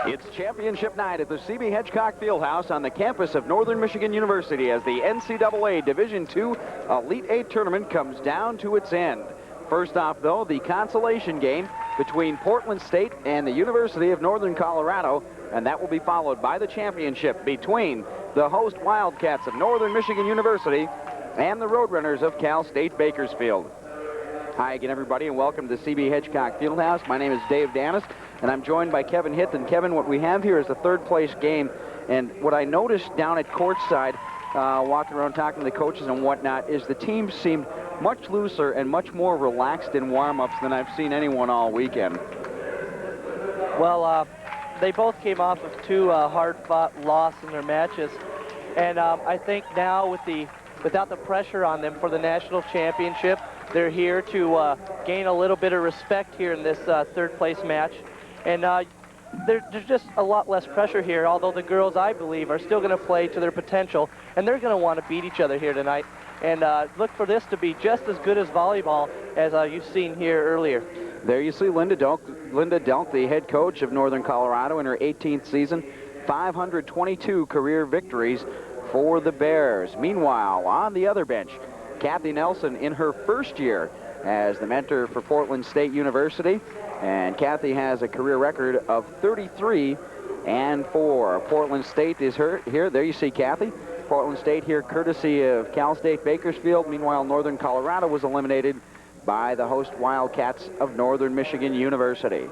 It's championship night at the CB Hedgcock Fieldhouse on the campus of Northern Michigan University as the NCAA Division II Elite Eight tournament comes down to its end. First off, though, the consolation game between Portland State and the University of Northern Colorado, and that will be followed by the championship between the host Wildcats of Northern Michigan University and the Roadrunners of Cal State Bakersfield. Hi again, everybody, and welcome to the CB Hedgcock Fieldhouse. My name is Dave Danis, and I'm joined by Kevin Hitt. And Kevin, what we have here is the third-place game, and what I noticed down at courtside, walking around talking to the coaches and whatnot, is the team seemed much looser and much more relaxed in warm-ups than I've seen anyone all weekend. Well, they both came off of two hard-fought losses in their matches, and I think now without the pressure on them for the national championship, they're here to gain a little bit of respect here in this third-place match. And there's just a lot less pressure here, although the girls, I believe, are still going to play to their potential, and they're going to want to beat each other here tonight. And look for this to be just as good as volleyball as you've seen here earlier. There you see Linda Delk, the head coach of Northern Colorado in her 18th season, 522 career victories for the Bears. Meanwhile, on the other bench, Kathy Nelson in her first year as the mentor for Portland State University, and Kathy has a career record of 33-4. Portland State is here. There you see Kathy. Portland State here courtesy of Cal State Bakersfield. Meanwhile, Northern Colorado was eliminated by the host Wildcats of Northern Michigan University.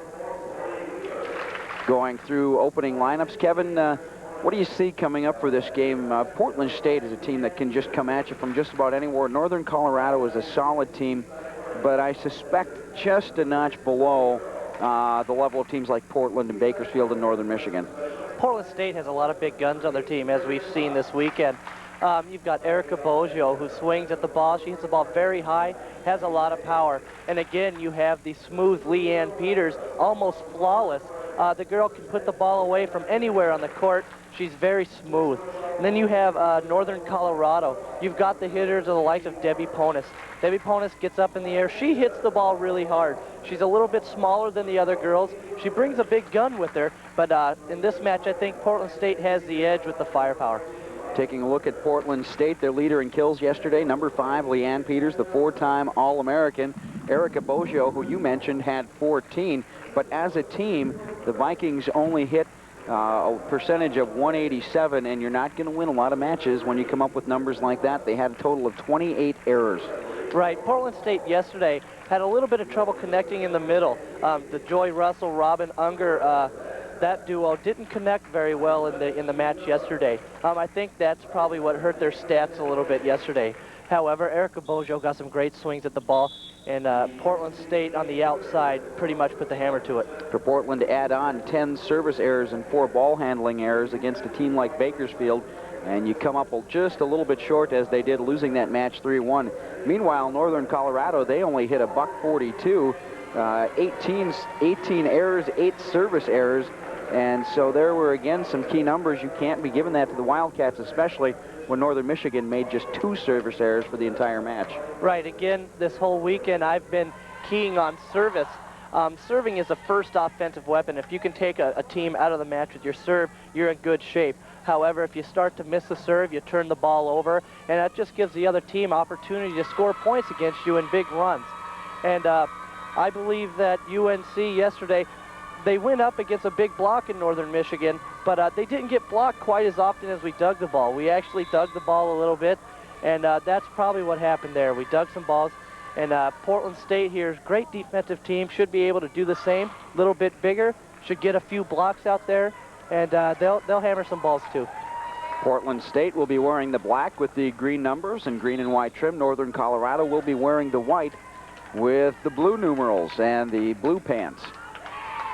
Going through opening lineups, Kevin, what do you see coming up for this game? Portland State is a team that can just come at you from just about anywhere. Northern Colorado is a solid team, but I suspect just a notch below the level of teams like Portland and Bakersfield and Northern Michigan. Portland State has a lot of big guns on their team, as we've seen this weekend. You've got Erica Boggio, who swings at the ball. She hits the ball very high, has a lot of power. And again, you have the smooth Leanne Peters, almost flawless. The girl can put the ball away from anywhere on the court. She's very smooth. And then you have Northern Colorado. You've got the hitters of the likes of Debbie Ponis. Debbie Ponis gets up in the air. She hits the ball really hard. She's a little bit smaller than the other girls. She brings a big gun with her. But in this match, I think Portland State has the edge with the firepower. Taking a look at Portland State, their leader in kills yesterday, number 5, Leanne Peters, the 4-time All-American. Erica Boggio, who you mentioned, had 14. But as a team, the Vikings only hit a percentage of 187, and you're not going to win a lot of matches when you come up with numbers like that. They had a total of 28 errors. Right. Portland State yesterday had a little bit of trouble connecting in the middle. The Joy Russell, Robin Unger, that duo didn't connect very well in the match yesterday. I think that's probably what hurt their stats a little bit yesterday. However, Erica Boggio got some great swings at the ball, and Portland State on the outside pretty much put the hammer to it. For Portland to add on 10 service errors and 4 ball handling errors against a team like Bakersfield, and you come up just a little bit short as they did, losing that match 3-1. Meanwhile, Northern Colorado, they only hit a .42, 18 errors, 8 service errors. And so there were, again, some key numbers. You can't be giving that to the Wildcats, especially when Northern Michigan made just 2 service errors for the entire match. Right. Again, this whole weekend, I've been keying on service. Serving is the first offensive weapon. If you can take a team out of the match with your serve, you're in good shape. However, if you start to miss the serve, you turn the ball over, and that just gives the other team opportunity to score points against you in big runs. And I believe that UNC yesterday, they went up against a big block in Northern Michigan, but they didn't get blocked quite as often as we dug the ball. We actually dug the ball a little bit, and that's probably what happened there. We dug some balls, and Portland State here is a great defensive team, should be able to do the same, a little bit bigger, should get a few blocks out there, and they'll hammer some balls too. Portland State will be wearing the black with the green numbers and green and white trim. Northern Colorado will be wearing the white with the blue numerals and the blue pants.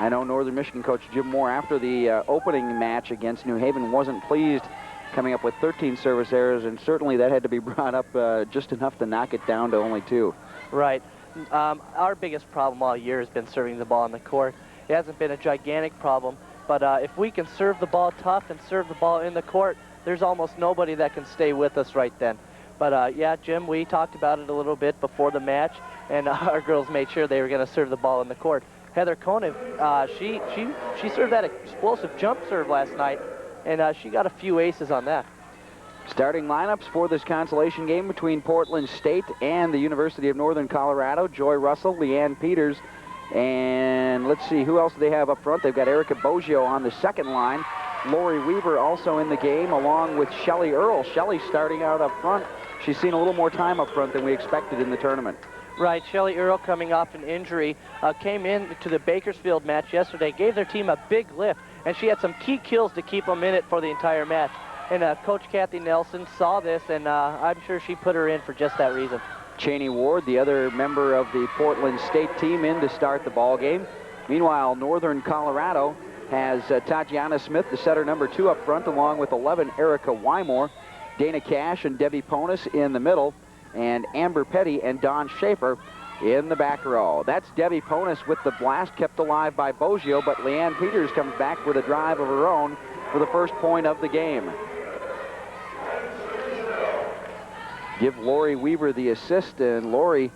I know Northern Michigan coach Jim Moore, after the opening match against New Haven, wasn't pleased, coming up with 13 service errors, and certainly that had to be brought up just enough to knock it down to only 2. Right. Our biggest problem all year has been serving the ball on the court. It hasn't been a gigantic problem, but if we can serve the ball tough and serve the ball in the court, there's almost nobody that can stay with us right then. But yeah, Jim, we talked about it a little bit before the match, and our girls made sure they were going to serve the ball in the court. Heather Koenig, she served that explosive jump serve last night, and she got a few aces on that. Starting lineups for this consolation game between Portland State and the University of Northern Colorado. Joy Russell, Leanne Peters, and let's see, who else do they have up front? They've got Erica Boggio on the second line. Lori Weaver also in the game, along with Shelly Earle. Shelly starting out up front. She's seen a little more time up front than we expected in the tournament. Right, Shelly Earle, coming off an injury, came in to the Bakersfield match yesterday, gave their team a big lift, and she had some key kills to keep them in it for the entire match. And Coach Kathy Nelson saw this, and I'm sure she put her in for just that reason. Cheney Ward, the other member of the Portland State team, in to start the ball game. Meanwhile, Northern Colorado has Tatiana Smith, the setter number 2 up front, along with 11 Erica Wymore, Dana Cash and Debbie Ponis in the middle, and Amber Petty and Dawn Schaefer in the back row. That's Debbie Ponis with the blast kept alive by Boggio, but Leanne Peters comes back with a drive of her own for the first point of the game. Give Lori Weaver the assist, and Lori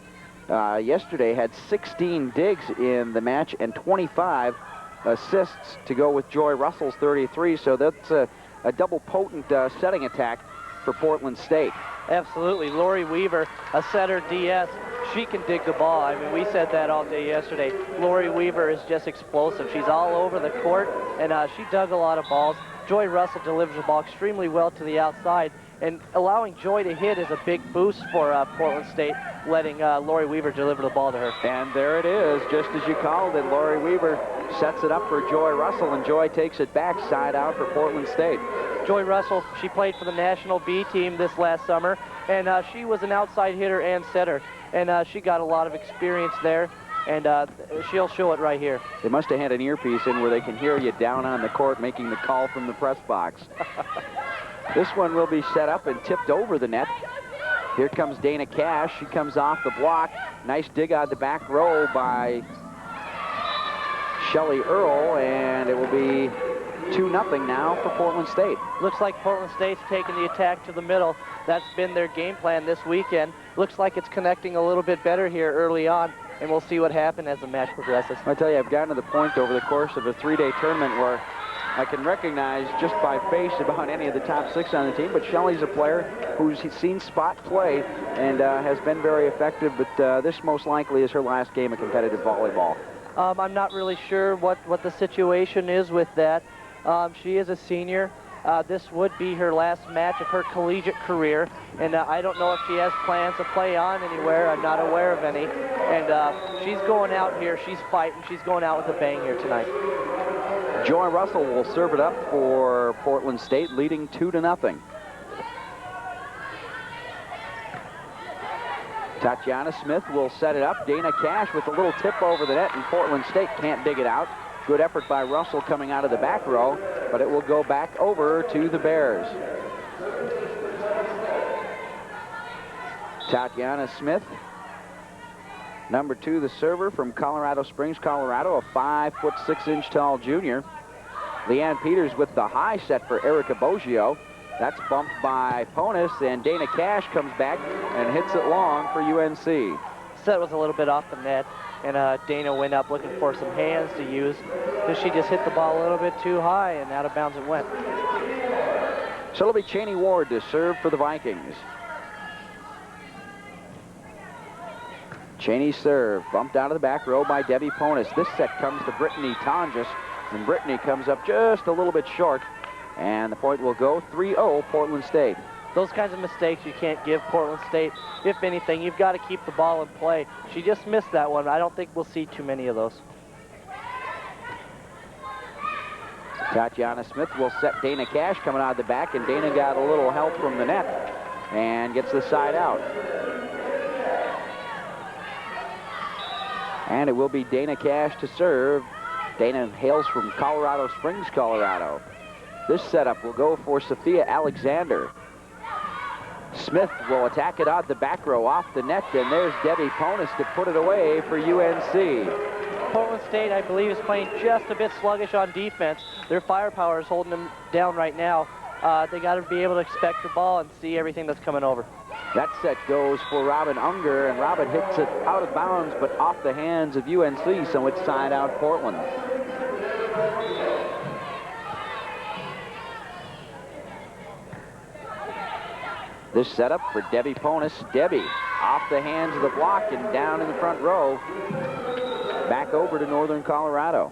yesterday had 16 digs in the match and 25 assists to go with Joy Russell's 33, so that's a double potent setting attack for Portland State. Absolutely. Lori Weaver, a setter DS, she can dig the ball. I mean, we said that all day yesterday. Lori Weaver is just explosive. She's all over the court, and she dug a lot of balls. Joy Russell delivers the ball extremely well to the outside, and allowing Joy to hit is a big boost for Portland State, letting Lori Weaver deliver the ball to her. And there it is, just as you called it. Lori Weaver sets it up for Joy Russell, and Joy takes it back side out for Portland State. Joy Russell, she played for the National B team this last summer, and she was an outside hitter and setter, and she got a lot of experience there, and she'll show it right here. They must have had an earpiece in where they can hear you down on the court making the call from the press box. This one will be set up and tipped over the net. Here comes Dana Cash. She comes off the block. Nice dig on the back row by Shelly Earle, and it will be 2-0 now for Portland State. Looks like Portland State's taking the attack to the middle. That's been their game plan this weekend. Looks like it's connecting a little bit better here early on, and we'll see what happens as the match progresses. I tell you, I've gotten to the point over the course of a 3-day tournament where I can recognize just by face about any of the top 6 on the team, but Shelly's a player who's seen spot play and has been very effective, but this most likely is her last game of competitive volleyball. I'm not really sure what the situation is with that. She is a senior. This would be her last match of her collegiate career, and I don't know if she has plans to play on anywhere. I'm not aware of any. And she's going out here. She's fighting. She's going out with a bang here tonight. Joy Russell will serve it up for Portland State, leading 2-0. Tatiana Smith will set it up. Dana Cash with a little tip over the net, and Portland State can't dig it out. Good effort by Russell coming out of the back row, but it will go back over to the Bears. Tatiana Smith, number 2, the server from Colorado Springs, Colorado, a 5'6" tall junior. Leanne Peters with the high set for Erica Boggio. That's bumped by Ponis, and Dana Cash comes back and hits it long for UNC. Set was a little bit off the net, and Dana went up looking for some hands to use. So she just hit the ball a little bit too high, and out of bounds it went. So it'll be Cheney Ward to serve for the Vikings. Cheney serve, bumped out of the back row by Debbie Ponis. This set comes to Brittany Tonjes, and Brittany comes up just a little bit short, and the point will go 3-0 Portland State. Those kinds of mistakes you can't give Portland State. If anything, you've got to keep the ball in play. She just missed that one. I don't think we'll see too many of those. Tatiana Smith will set Dana Cash coming out of the back, and Dana got a little help from the net and gets the side out. And it will be Dana Cash to serve. Dana hails from Colorado Springs, Colorado. This setup will go for Sophia Alexander. Smith will attack it out the back row off the net, and there's Debbie Ponis to put it away for UNC. Portland State, I believe, is playing just a bit sluggish on defense. Their firepower is holding them down right now. They got to be able to expect the ball and see everything that's coming over. That set goes for Robin Unger, and Robin hits it out of bounds, but off the hands of UNC, so it's side out Portland. This setup for Debbie Ponis. Debbie off the hands of the block and down in the front row. Back over to Northern Colorado.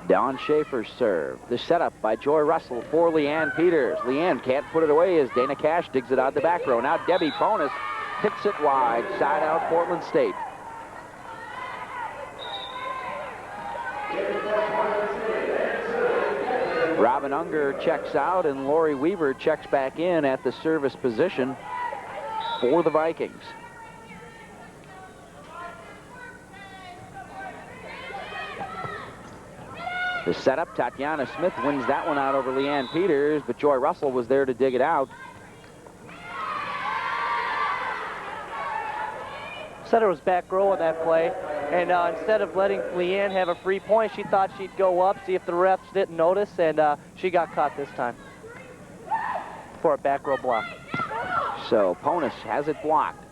Dawn Schaefer's serve. The setup by Joy Russell for Leanne Peters. Leanne can't put it away as Dana Cash digs it out the back row. Now Debbie Ponis hits it wide. Side out Portland State. Robin Unger checks out and Lori Weaver checks back in at the service position for the Vikings. The setup, Tatiana Smith wins that one out over Leanne Peters, but Joy Russell was there to dig it out. Setr was back row on that play, and instead of letting Leanne have a free point, she thought she'd go up, see if the refs didn't notice, and she got caught this time for a back row block. So Ponis has it blocked.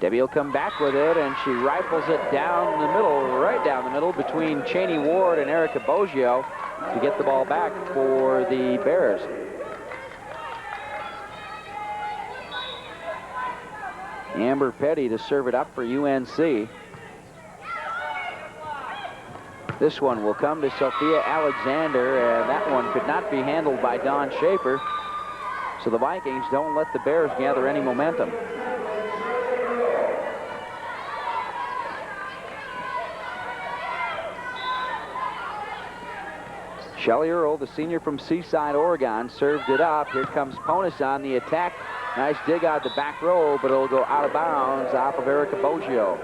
Debbie will come back with it, and she rifles it down the middle, right down the middle, between Cheney Ward and Erica Boggio to get the ball back for the Bears. Amber Petty to serve it up for UNC. This one will come to Sophia Alexander, and that one could not be handled by Dawn Schaefer. So the Vikings don't let the Bears gather any momentum. Shelly Earl, the senior from Seaside, Oregon, served it up. Here comes Ponis on the attack. Nice dig out the back row, but it'll go out of bounds off of Erica Boggio.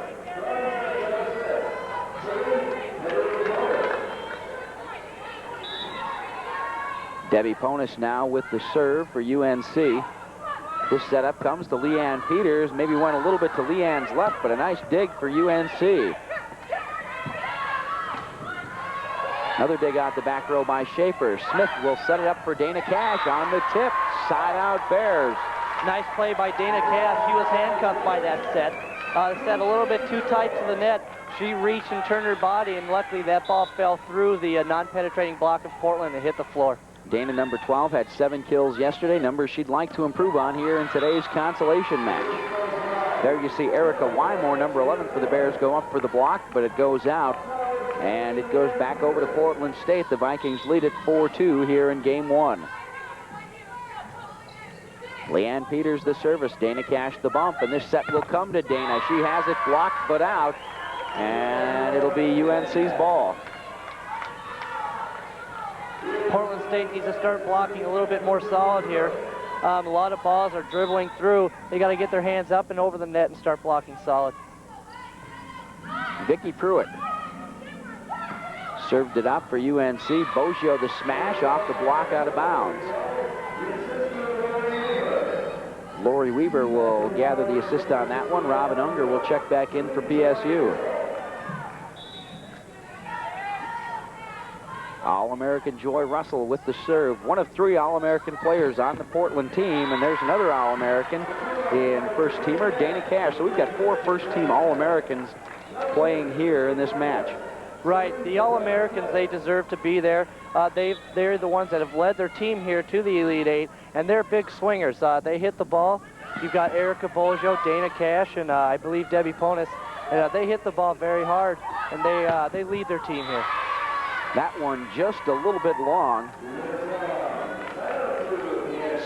Debbie Ponis now with the serve for UNC. This setup comes to Leanne Peters. Maybe went a little bit to Leanne's left, but a nice dig for UNC. Another dig out the back row by Schaefer. Smith will set it up for Dana Cash on the tip. Side out Bears. Nice play by Dana Cash. She was handcuffed by that set. Set a little bit too tight to the net. She reached and turned her body, and luckily that ball fell through the non-penetrating block of Portland and hit the floor. Dana, number 12, had 7 kills yesterday. Numbers she'd like to improve on here in today's consolation match. There you see Erica Wymore, number 11 for the Bears, go up for the block, but it goes out. And it goes back over to Portland State. The Vikings lead it 4-2 here in game 1. Leanne Peters the service. Dana Cash the bump, and this set will come to Dana. She has it blocked but out, and it'll be UNC's ball. Portland State needs to start blocking a little bit more solid here. A lot of balls are dribbling through. They got to get their hands up and over the net and start blocking solid. Vicki Pruitt served it up for UNC. Boggio the smash off the block out of bounds. Lori Weaver will gather the assist on that one. Robin Unger will check back in for PSU. All-American Joy Russell with the serve. One of 3 All-American players on the Portland team, and there's another All-American in first-teamer, Dana Cash. So we've got 4 first-team All-Americans playing here in this match. Right, the All-Americans, they deserve to be there. They're the ones that have led their team here to the Elite Eight, and they're big swingers. They hit the ball. You've got Erica Boggio, Dana Cash, and I believe Debbie Ponis. And they hit the ball very hard, and they lead their team here. That one just a little bit long.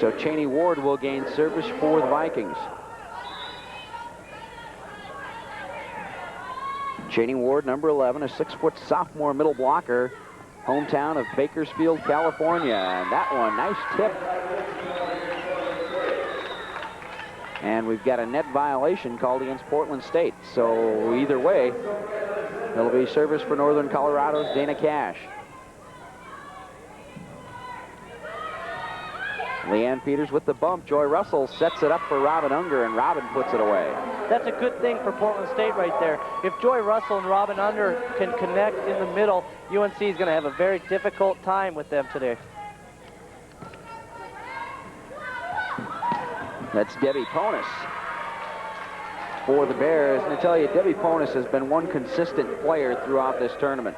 So Cheney Ward will gain service for the Vikings. Cheney Ward, number 11, a 6-foot sophomore middle blocker, hometown of Bakersfield, California. And that one, nice tip. And we've got a net violation called against Portland State. So either way, it'll be service for Northern Colorado's Dana Cash. Leanne Peters with the bump. Joy Russell sets it up for Robin Unger, and Robin puts it away. That's a good thing for Portland State right there. If Joy Russell and Robin Unger can connect in the middle, UNC is going to have a very difficult time with them today. That's Debbie Ponis for the Bears. And I tell you, Debbie Ponis has been one consistent player throughout this tournament.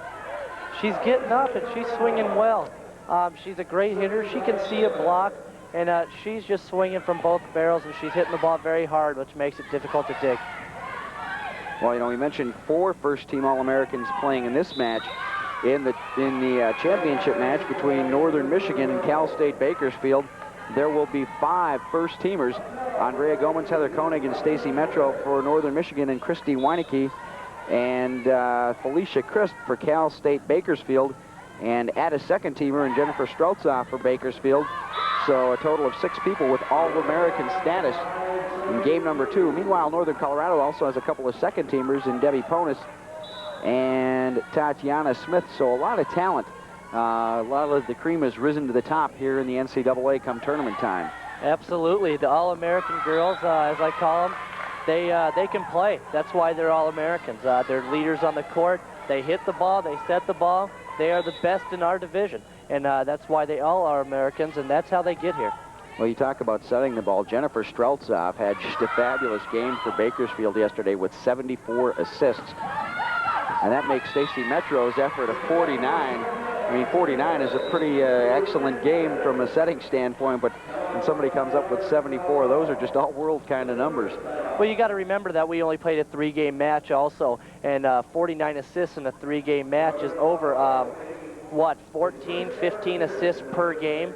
She's getting up and she's swinging well. She's a great hitter. She can see a block, and she's just swinging from both barrels, and she's hitting the ball very hard, which makes it difficult to dig. Well, you know, we mentioned 4 first-team All-Americans playing in this match. In the championship match between Northern Michigan and Cal State Bakersfield, there will be 5 first-teamers. Andrea Gomez, Heather Koenig, and Stacy Metro for Northern Michigan, and Christy Weinecke and Felicia Crisp for Cal State Bakersfield, and add a second-teamer and Jennifer Streltzoff for Bakersfield. So a total of 6 people with All-American status in game number 2. Meanwhile, Northern Colorado also has a couple of second-teamers in Debbie Ponis and Tatiana Smith. So a lot of talent. A lot of the cream has risen to the top here in the NCAA come tournament time. Absolutely. The All-American girls, as I call them, they can play. That's why they're All-Americans. They're leaders on the court. They hit the ball. They set the ball. They are the best in our division. And that's why they all are Americans, and that's how they get here. Well, you talk about setting the ball. Jennifer Streltzoff had just a fabulous game for Bakersfield yesterday with 74 assists. And that makes Stacy Metro's effort of 49. I mean, 49 is a pretty excellent game from a setting standpoint, but when somebody comes up with 74, those are just all-world kind of numbers. Well, you got to remember that we only played a 3-game match also, and 49 assists in a 3-game match is over, 14, 15 assists per game.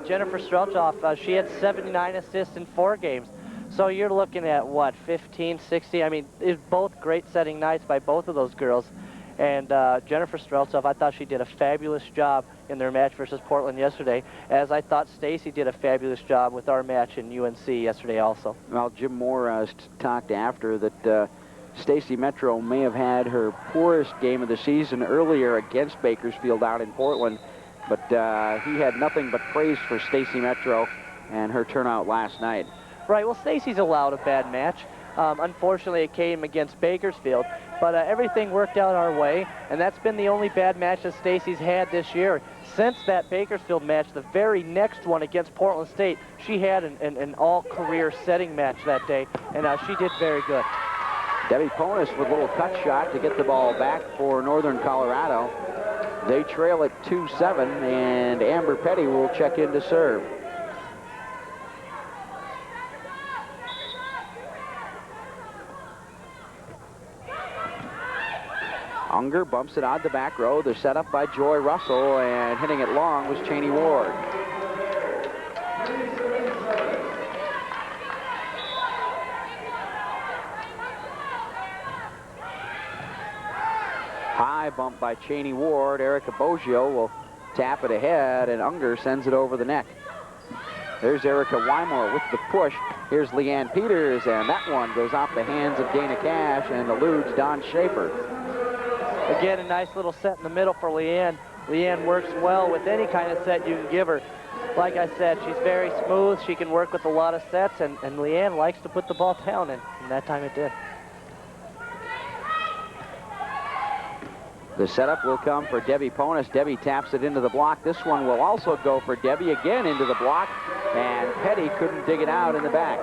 Jennifer Streltzoff, she had 79 assists in 4 games. So you're looking at, 15, 60? I mean, it's both great setting nights by both of those girls. And Jennifer Streltzoff, I thought she did a fabulous job in their match versus Portland yesterday, as I thought Stacy did a fabulous job with our match in UNC yesterday also. Well, Jim Moore talked after that Stacy Metro may have had her poorest game of the season earlier against Bakersfield out in Portland, but he had nothing but praise for Stacy Metro and her turnout last night. Right, well, Stacy's allowed a bad match. Unfortunately, it came against Bakersfield, but everything worked out our way, and that's been the only bad match that Stacy's had this year. Since that Bakersfield match, the very next one against Portland State, she had an all-career setting match that day, and she did very good. Debbie Ponis with a little cut shot to get the ball back for Northern Colorado. They trail at 2-7, and Amber Petty will check in to serve. Unger bumps it out the back row. They're set up by Joy Russell, and hitting it long was Cheney Ward. High bump by Cheney Ward. Erica Boggio will tap it ahead, and Unger sends it over the net. There's Erica Wymore with the push. Here's Leanne Peters, and that one goes off the hands of Dana Cash and eludes Don Schaefer. Again, a nice little set in the middle for Leanne. Leanne works well with any kind of set you can give her. Like I said, she's very smooth. She can work with a lot of sets, and Leanne likes to put the ball down, and that time it did. The setup will come for Debbie Ponis. Debbie taps it into the block. This one will also go for Debbie, again into the block, and Petty couldn't dig it out in the back.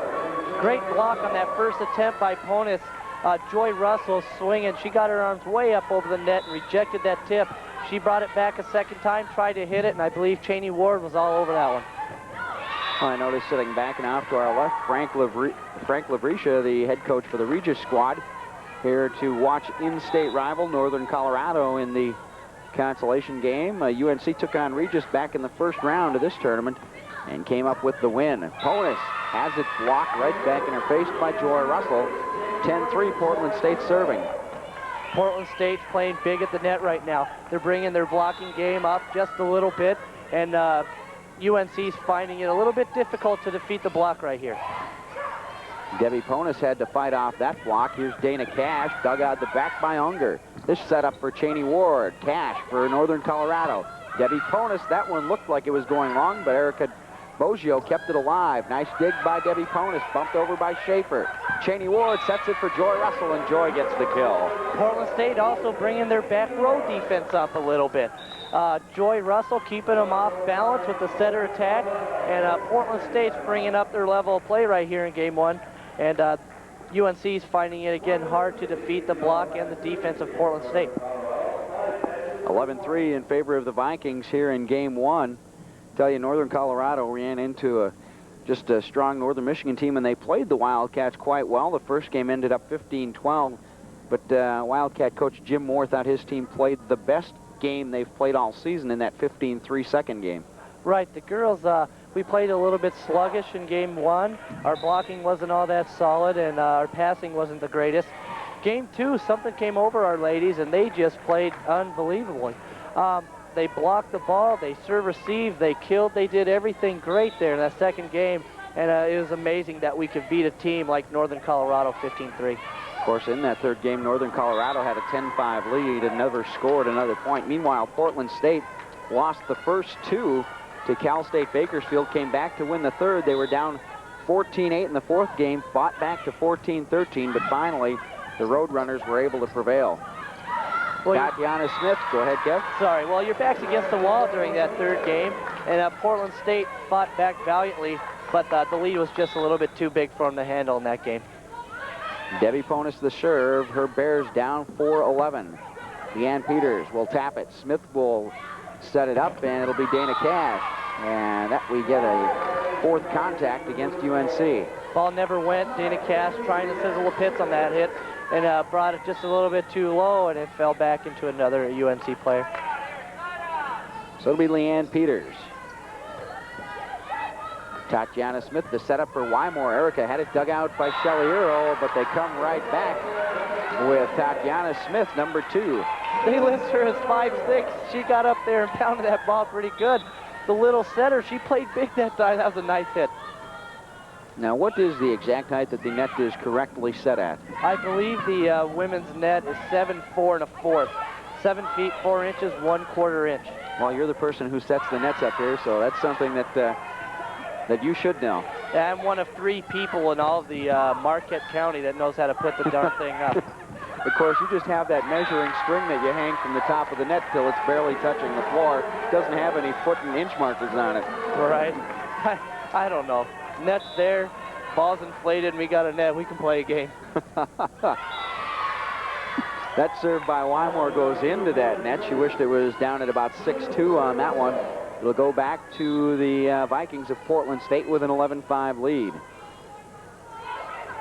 Great block on that first attempt by Ponis. Joy Russell swinging. She got her arms way up over the net and rejected that tip. She brought it back a second time, tried to hit it, and I believe Cheney Ward was all over that one. Well, I noticed sitting back and off to our left, Frank Lavrisha, the head coach for the Regis squad, here to watch in-state rival Northern Colorado in the consolation game. UNC took on Regis back in the first round of this tournament and came up with the win. Ponis has it blocked right back in her face by Joy Russell. 10-3 Portland State serving. Portland State's playing big at the net right now. They're bringing their blocking game up just a little bit, and UNC's finding it a little bit difficult to defeat the block right here. Debbie Ponis had to fight off that block. Here's Dana Cash, dug out the back by Unger. This set up for Cheney Ward. Cash for Northern Colorado. Debbie Ponis, that one looked like it was going long, but Erica Boggio kept it alive. Nice dig by Debbie Ponis, bumped over by Schaefer. Cheney Ward sets it for Joy Russell, and Joy gets the kill. Portland State also bringing their back row defense up a little bit. Joy Russell keeping them off balance with the Setr attack, and Portland State's bringing up their level of play right here in game one. And UNC's finding it again hard to defeat the block and the defense of Portland State. 11-3 in favor of the Vikings here in game one. Tell you, Northern Colorado ran into just a strong Northern Michigan team, and they played the Wildcats quite well. The first game ended up 15-12, but Wildcat coach Jim Moore thought his team played the best game they've played all season in that 15-3 second game. Right, the girls, we played a little bit sluggish in game one. Our blocking wasn't all that solid, and our passing wasn't the greatest. Game two, something came over our ladies, and they just played unbelievably. They blocked the ball, they serve receive, they killed, they did everything great there in that second game, and it was amazing that we could beat a team like Northern Colorado 15-3. Of course, in that third game, Northern Colorado had a 10-5 lead and never scored another point. Meanwhile, Portland State lost the first two to Cal State Bakersfield, came back to win the third. They were down 14-8 in the fourth game, fought back to 14-13, but finally the Roadrunners were able to prevail. Well, Tatiana Smith, go ahead, Kev. Sorry, well, your back's against the wall during that third game, and Portland State fought back valiantly, but the lead was just a little bit too big for them to handle in that game. Debbie Ponis the serve, her Bears down 4-11. Leanne Peters will tap it. Smith will set it up, and it'll be Dana Cash. And that we get a fourth contact against UNC. Ball never went. Dana Cash trying to sizzle the pits on that hit, and brought it just a little bit too low, and it fell back into another UNC player. So it'll be Leanne Peters. Tatiana Smith, the setup for Wymore. Erica had it dug out by Shelly Earle, but they come right back with Tatiana Smith, number 2. They list her as 5'6". She got up there and pounded that ball pretty good. The little setter, she played big that time. That was a nice hit. Now, what is the exact height that the net is correctly set at? I believe the women's net is 7'4" and a 1/4. 7 feet 4 inches, 1/4 inch. Well, you're the person who sets the nets up here, so that's something that that you should know. I'm one of 3 people in all of the Marquette County that knows how to put the darn thing up. Of course, you just have that measuring string that you hang from the top of the net till it's barely touching the floor. It doesn't have any foot and inch markers on it. Right. I don't know. Net's there, ball's inflated, and we got a net. We can play a game. That serve by Wymore goes into that net. She wished it was down at about 6'2" on that one. It'll go back to the Vikings of Portland State with an 11-5 lead.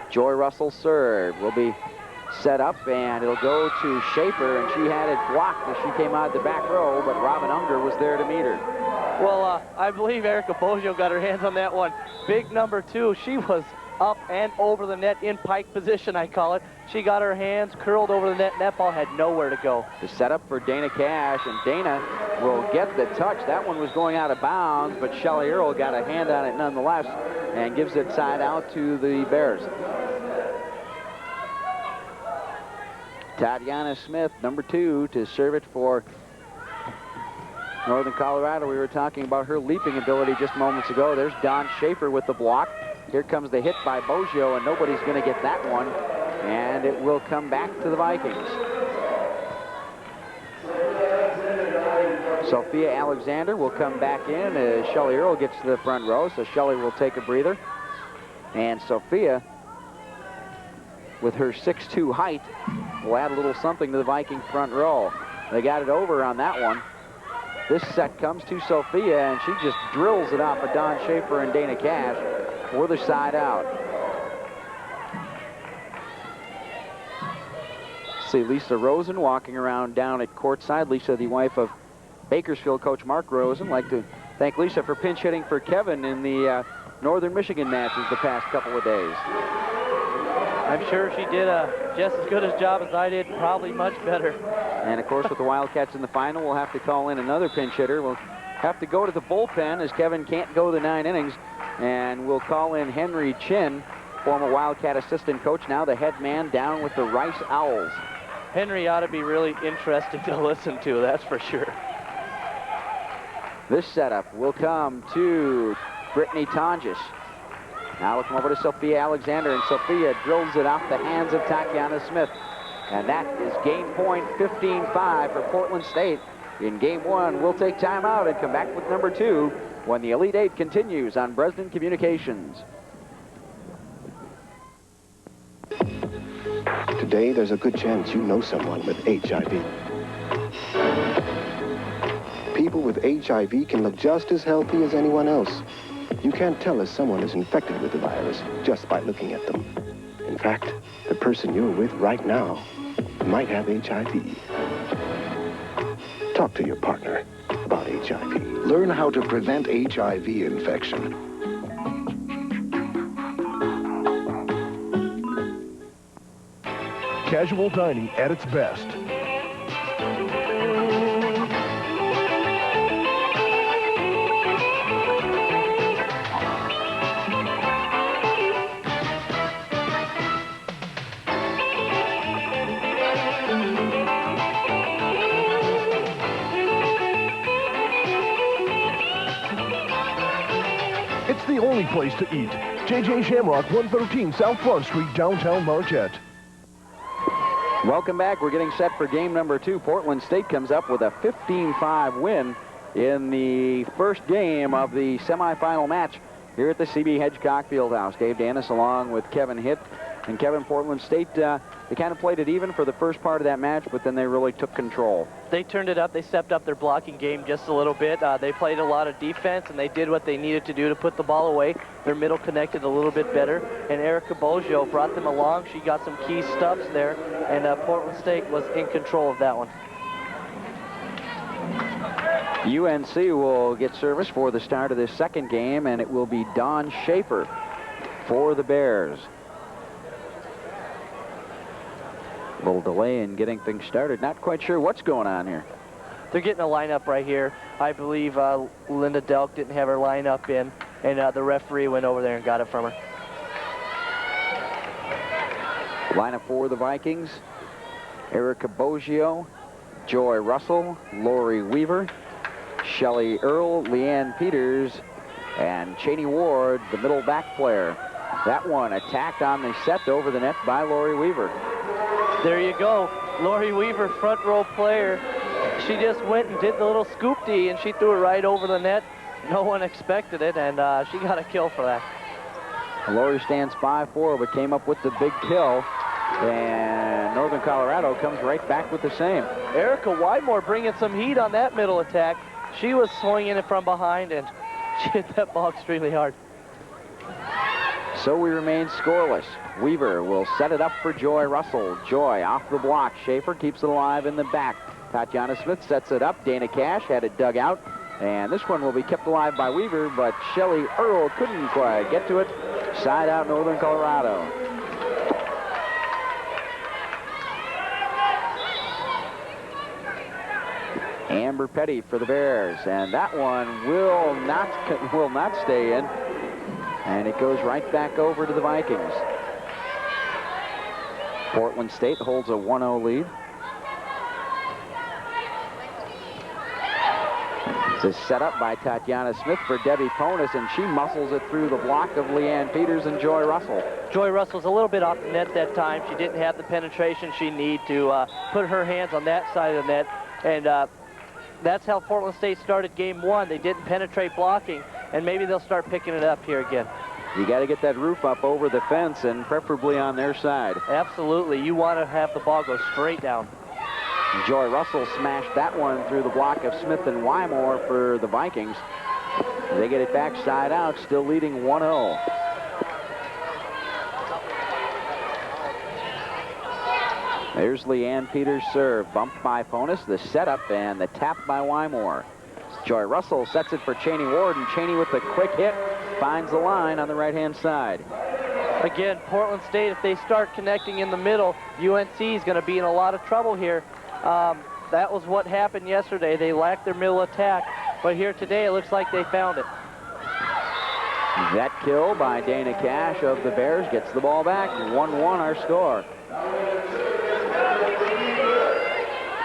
Joy Russell's serve will be set up, and it'll go to Schaefer, and she had it blocked as she came out the back row, but Robin Unger was there to meet her. Well, I believe Erica Boggio got her hands on that one. Big number 2. She was up and over the net in pike position, I call it. She got her hands curled over the net. Net ball had nowhere to go. The setup for Dana Cash, and Dana will get the touch. That one was going out of bounds, but Shelly Earle got a hand on it nonetheless and gives it side out to the Bears. Tatiana Smith, number 2, to serve it for Northern Colorado. We were talking about her leaping ability just moments ago. There's Dawn Schaefer with the block. Here comes the hit by Boggio, and nobody's going to get that one. And it will come back to the Vikings. Sophia Alexander will come back in as Shelly Earle gets to the front row, so Shelly will take a breather. And Sophia, with her 6'2" height, will add a little something to the Viking front row. They got it over on that one. This set comes to Sophia, and she just drills it off of Dawn Schaefer and Dana Cash for the side out. See Lisa Rosen walking around down at courtside. Lisa, the wife of Bakersfield coach Mark Rosen. Like to thank Lisa for pinch hitting for Kevin in the Northern Michigan matches the past couple of days. I'm sure she did just as good a job as I did, probably much better. And, of course, with the Wildcats in the final, we'll have to call in another pinch hitter. We'll have to go to the bullpen as Kevin can't go the 9 innings. And we'll call in Henry Chin, former Wildcat assistant coach, now the head man down with the Rice Owls. Henry ought to be really interesting to listen to, that's for sure. This setup will come to Brittany Tonjes. Now looking over to Sophia Alexander, and Sophia drills it off the hands of Tatiana Smith. And that is game point 15-5 for Portland State. In game one, we'll take time out and come back with number 2 when the Elite Eight continues on Bresnan Communications. Today, there's a good chance you know someone with HIV. People with HIV can look just as healthy as anyone else. You can't tell if someone is infected with the virus just by looking at them. In fact, the person you're with right now might have HIV. Talk to your partner about HIV. Learn how to prevent HIV infection. Casual dining at its best. It's the only place to eat. J.J. Shamrock, 113 South Front Street, downtown Marquette. Welcome back. We're getting set for game number 2. Portland State comes up with a 15-5 win in the first game of the semifinal match here at the CB Hedgcock Fieldhouse. Dave Danis along with Kevin Hitt. And Kevin, Portland State, they kind of played it even for the first part of that match, but then they really took control. They turned it up. They stepped up their blocking game just a little bit. They played a lot of defense, and they did what they needed to do to put the ball away. Their middle connected a little bit better, and Erica Boggio brought them along. She got some key stuffs there, and Portland State was in control of that one. UNC will get service for the start of this second game, and it will be Dawn Schaefer for the Bears. A little delay in getting things started. Not quite sure what's going on here. They're getting a lineup right here. I believe Linda Delk didn't have her lineup in, and the referee went over there and got it from her. Lineup for the Vikings: Erica Boggio, Joy Russell, Lori Weaver, Shelley Earl, Leanne Peters, and Cheney Ward, the middle back player. That one attacked on the set over the net by Lori Weaver. There you go. Lori Weaver, front row player. She just went and did the little scoop D, and she threw it right over the net. No one expected it, and she got a kill for that. Lori stands 5'4", but came up with the big kill. And Northern Colorado comes right back with the same. Erica Wymore bringing some heat on that middle attack. She was swinging it from behind, and she hit that ball extremely hard. So we remain scoreless. Weaver will set it up for Joy Russell. Joy off the block. Schaefer keeps it alive in the back. Tatiana Smith sets it up. Dana Cash had it dug out. And this one will be kept alive by Weaver, but Shelley Earl couldn't quite get to it. Side out Northern Colorado. Amber Petty for the Bears, and that one will not stay in. And it goes right back over to the Vikings. Portland State holds a 1-0 lead. This is set up by Tatiana Smith for Debbie Ponis, and she muscles it through the block of Leanne Peters and Joy Russell. Joy Russell's a little bit off the net that time. She didn't have the penetration she needed to put her hands on that side of the net. And that's how Portland State started game one. They didn't penetrate blocking, and maybe they'll start picking it up here again. You got to get that roof up over the fence, and preferably on their side. Absolutely. You want to have the ball go straight down. Joy Russell smashed that one through the block of Smith and Wymore for the Vikings. They get it back side out, still leading 1-0. There's Leanne Peters' serve, bumped by Ponis, the setup and the tap by Wymore. Joy Russell sets it for Cheney Ward, and Cheney with a quick hit finds the line on the right-hand side. Again, Portland State, if they start connecting in the middle, UNC is going to be in a lot of trouble here. That was what happened yesterday. They lacked their middle attack, but here today it looks like they found it. That kill by Dana Cash of the Bears gets the ball back. 1-1 our score.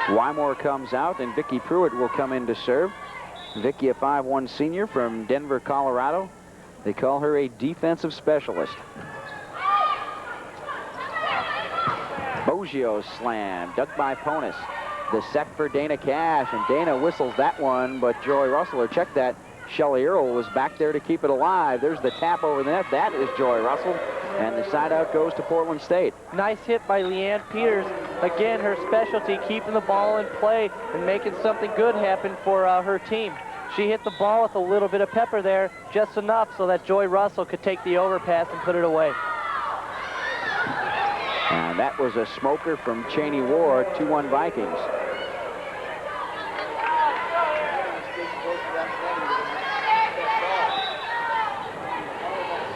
Wymore comes out, and Vicki Pruitt will come in to serve. Vicki, a 5'1" senior from Denver, Colorado. They call her a defensive specialist. Boggio's slam, dug by Ponis. The set for Dana Cash, and Dana whistles that one, but Joy Russell, or check that, Shelly Earle was back there to keep it alive. There's the tap over the net. That is Joy Russell, and the side out goes to Portland State. Nice hit by Leanne Peters. Again, her specialty, keeping the ball in play and making something good happen for her team. She hit the ball with a little bit of pepper there, just enough so that Joy Russell could take the overpass and put it away. And that was a smoker from Cheney Ward, 2-1 Vikings.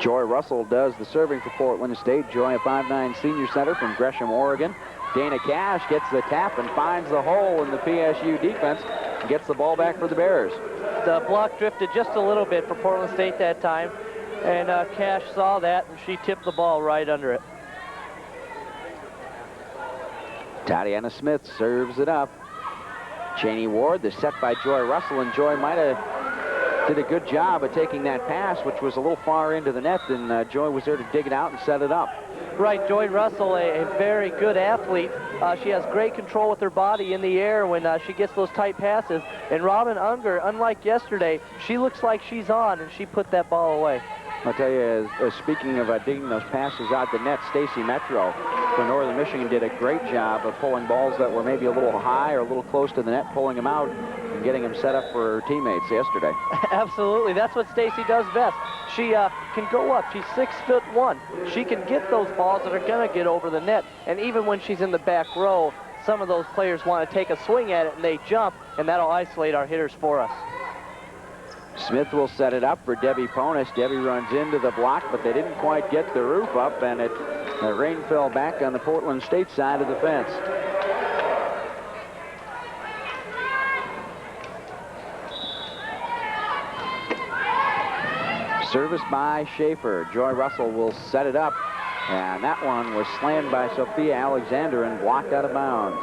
Joy Russell does the serving for Portland State. Joy, a 5'9" senior center from Gresham, Oregon. Dana Cash gets the tap and finds the hole in the PSU defense and gets the ball back for the Bears. The block drifted just a little bit for Portland State that time, and Cash saw that, and she tipped the ball right under it. Tatiana Smith serves it up. Cheney Ward, the set by Joy Russell, and Joy might have did a good job of taking that pass, which was a little far into the net, and Joy was there to dig it out and set it up. Right, Joy Russell, a very good athlete. She has great control with her body in the air when she gets those tight passes. And Robin Unger, unlike yesterday, she looks like she's on, and she put that ball away. I'll tell you, speaking of digging those passes out the net, Stacy Metro for Northern Michigan did a great job of pulling balls that were maybe a little high or a little close to the net, pulling them out and getting them set up for her teammates yesterday. Absolutely. That's what Stacy does best. She can go up. She's 6'1". She can get those balls that are going to get over the net. And even when she's in the back row, some of those players want to take a swing at it, and they jump, and that'll isolate our hitters for us. Smith will set it up for Debbie Ponis. Debbie runs into the block, but they didn't quite get the roof up, and the rain fell back on the Portland State side of the fence. Service by Schaefer. Joy Russell will set it up, and that one was slammed by Sophia Alexander and blocked out of bounds.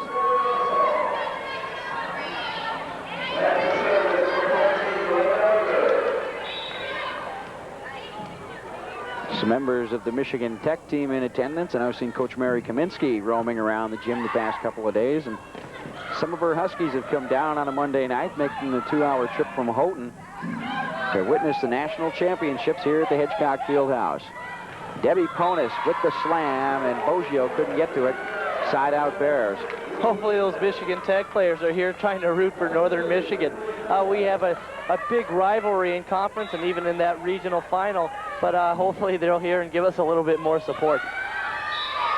Some members of the Michigan Tech team in attendance, and I've seen Coach Mary Kaminsky roaming around the gym the past couple of days, and some of her Huskies have come down on a Monday night, making the 2-hour trip from Houghton to witness the national championships here at the Hedgcock Fieldhouse. Debbie Ponis with the slam, and Boggio couldn't get to it. Side out Bears. Hopefully those Michigan Tech players are here trying to root for Northern Michigan. We have a big rivalry in conference and even in that regional final, but hopefully they'll here and give us a little bit more support.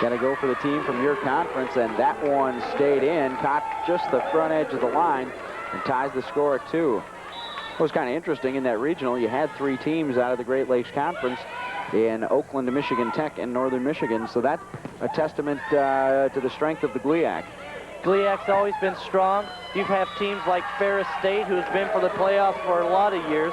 Got to go for the team from your conference, and that one stayed in, caught just the front edge of the line, and ties the score at 2. It was kind of interesting in that regional. You had 3 teams out of the Great Lakes Conference in Oakland, Michigan Tech, and Northern Michigan, so that's a testament to the strength of the GLIAC. GLIAC's always been strong. You have teams like Ferris State, who's been for the playoffs for a lot of years.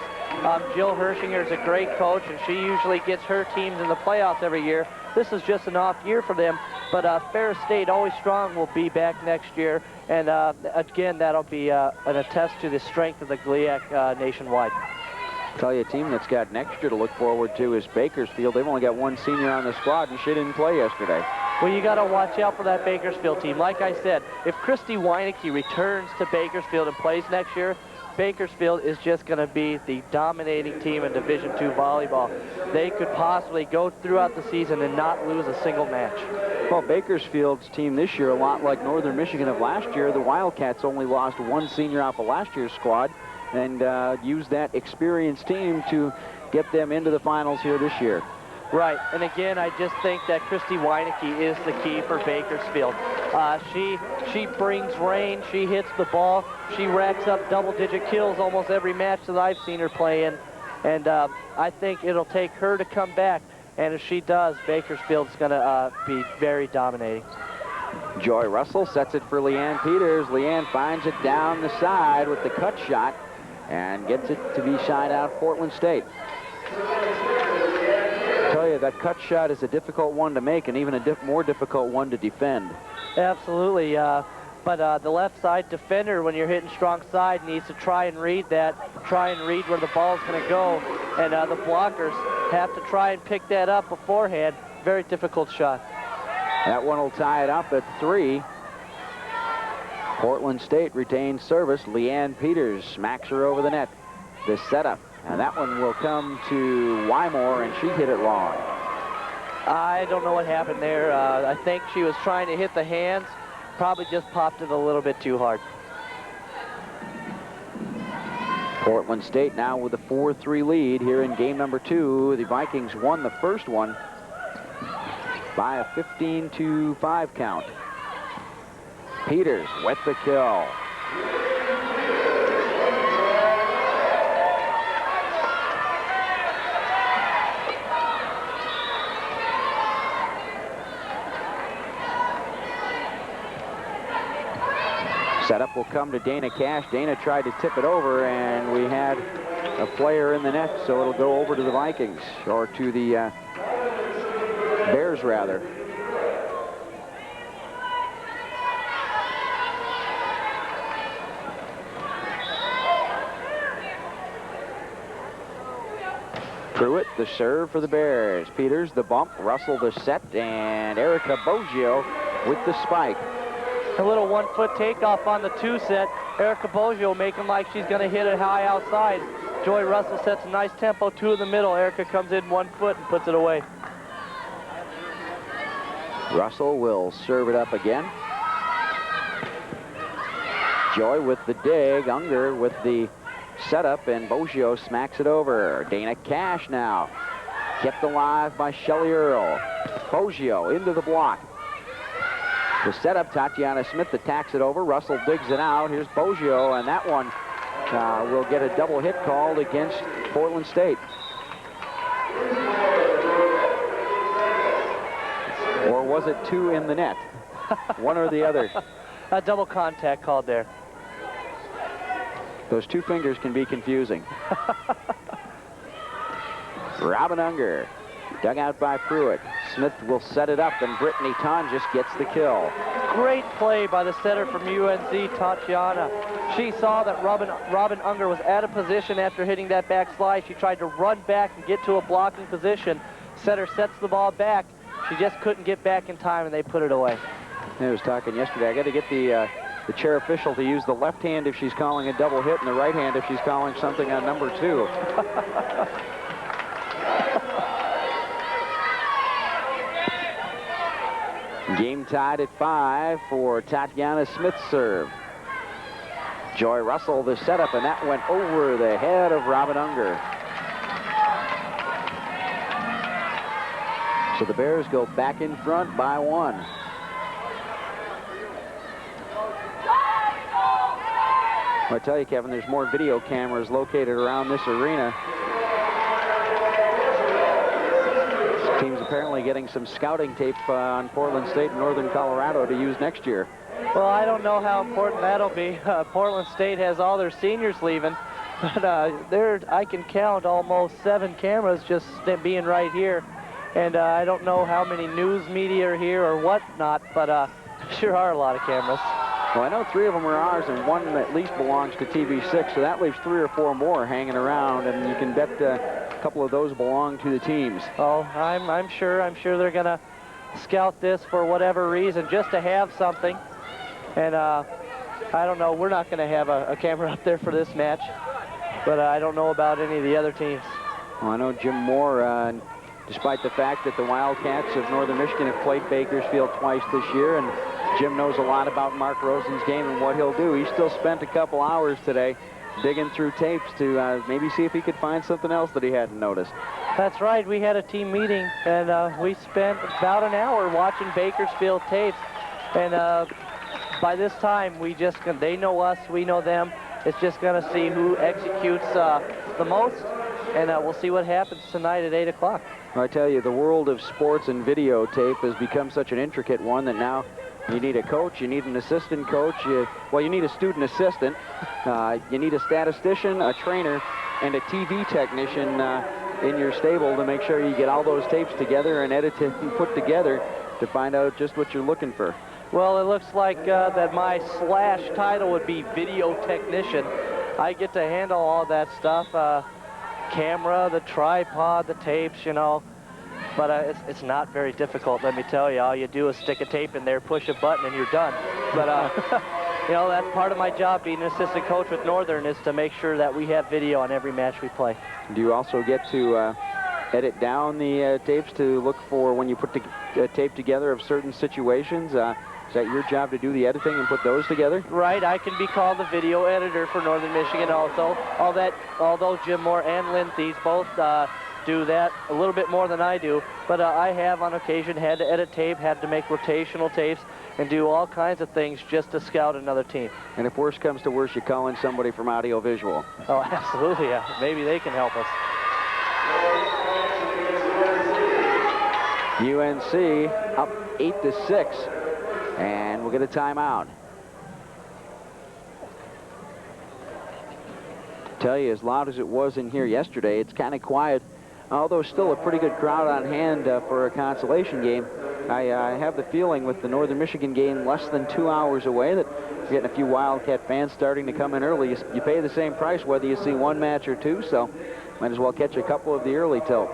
Jill Hershinger is a great coach, and she usually gets her teams in the playoffs every year. This is just an off year for them, but Ferris State, always strong, will be back next year. And again, that'll be an attest to the strength of the GLIAC nationwide. I'll tell you, a team that's got next year to look forward to is Bakersfield. They've only got 1 senior on the squad, and she didn't play yesterday. Well, you got to watch out for that Bakersfield team. Like I said, if Christy Weinecke returns to Bakersfield and plays next year, Bakersfield is just going to be the dominating team in Division II volleyball. They could possibly go throughout the season and not lose a single match. Well, Bakersfield's team this year, a lot like Northern Michigan of last year, the Wildcats only lost 1 senior off of last year's squad and used that experienced team to get them into the finals here this year. Right, and again, I just think that Christy Weinecke is the key for Bakersfield. She brings rain, she hits the ball, she racks up double-digit kills almost every match that I've seen her play in, and I think it'll take her to come back, and if she does, Bakersfield's going to be very dominating. Joy Russell sets it for Leanne Peters. Leanne finds it down the side with the cut shot and gets it to be side out Portland State. I tell you, that cut shot is a difficult one to make and even a more difficult one to defend. Absolutely, but the left side defender, when you're hitting strong side, needs to try and read that, try and read where the ball's going to go, and the blockers have to try and pick that up beforehand. Very difficult shot. That one will tie it up at 3. Portland State retains service. Leanne Peters smacks her over the net. The setup, and that one will come to Wymore, and she hit it long. I don't know what happened there. I think she was trying to hit the hands. Probably just popped it a little bit too hard. Portland State now with a 4-3 lead here in game number 2. The Vikings won the first one by a 15-5 count. Peters with the kill. Setup will come to Dana Cash. Dana tried to tip it over, and we had a player in the net, so it'll go over to the Vikings, or to the Bears, rather. Pruitt, the serve for the Bears. Peters, the bump. Russell, the set. And Erica Boggio with the spike. A little one-foot takeoff on the 2 set. Erica Boggio making like she's going to hit it high outside. Joy Russell sets a nice tempo 2 in the middle. Erica comes in 1 foot and puts it away. Russell will serve it up again. Joy with the dig. Unger with the setup, and Boggio smacks it over. Dana Cash now. Kept alive by Shelley Earl. Boggio into the block. The setup, Tatiana Smith attacks it over. Russell digs it out. Here's Boggio, and that one will get a double hit called against Portland State. Or was it 2 in the net? One or the other. A double contact called there. Those 2 fingers can be confusing. Robin Unger, dug out by Pruitt. Smith will set it up, and Brittany Tonjes gets the kill. Great play by the setter from UNC, Tatiana. She saw that Robin Unger was out of position after hitting that back slide. She tried to run back and get to a blocking position. Setter sets the ball back. She just couldn't get back in time, and they put it away. I was talking yesterday. I got to get the chair official to use the left hand if she's calling a double hit and the right hand if she's calling something on number 2. Game tied at 5 for Tatiana Smith's serve. Joy Russell the setup, and that went over the head of Robin Unger. So the Bears go back in front by 1. I tell you, Kevin, there's more video cameras located around this arena. This team's apparently getting some scouting tape on Portland State and Northern Colorado to use next year. Well, I don't know how important that'll be. Portland State has all their seniors leaving, but I can count almost 7 cameras just being right here. And I don't know how many news media are here or whatnot, but sure are a lot of cameras. Well, I know 3 of them are ours, and 1 at least belongs to TV6, so that leaves 3 or 4 more hanging around, and you can bet a couple of those belong to the teams. Oh, I'm sure they're gonna scout this for whatever reason, just to have something. And I don't know, we're not gonna have a camera up there for this match, but I don't know about any of the other teams. Well, I know Jim Moore, despite the fact that the Wildcats of Northern Michigan have played Bakersfield twice this year, and Jim knows a lot about Mark Rosen's game and what he'll do. He still spent a couple hours today digging through tapes to maybe see if he could find something else that he hadn't noticed. That's right. We had a team meeting, and we spent about an hour watching Bakersfield tapes. And by this time, they know us, we know them. It's just going to see who executes the most, and we'll see what happens tonight at 8 o'clock. I tell you, the world of sports and videotape has become such an intricate one that now you need a coach, you need an assistant coach, you need a student assistant, you need a statistician, a trainer, and a TV technician in your stable to make sure you get all those tapes together and edited and put together to find out just what you're looking for. Well, it looks like that my / title would be video technician. I get to handle all that stuff. camera, the tripod, the tapes, you know. But it's not very difficult, let me tell you. All you do is stick a tape in there, push a button, and you're done. But, you know, that's part of my job being an assistant coach with Northern, is to make sure that we have video on every match we play. Do you also get to edit down the tapes to look for when you put the tape together of certain situations? Is that your job to do the editing and put those together? Right, I can be called the video editor for Northern Michigan also. Although Jim Moore and Lynn Thies both do that a little bit more than I do, but I have on occasion had to edit tape, had to make rotational tapes, and do all kinds of things just to scout another team. And if worse comes to worse, you call in somebody from audio-visual. Oh, absolutely, yeah. Maybe they can help us. UNC up 8-6, and we'll get a timeout. Tell you, as loud as it was in here yesterday, it's kind of quiet. Although still a pretty good crowd on hand for a consolation game. I have the feeling with the Northern Michigan game less than 2 hours away that you're getting a few Wildcat fans starting to come in early. You pay the same price whether you see one match or two, so might as well catch a couple of the early tilt.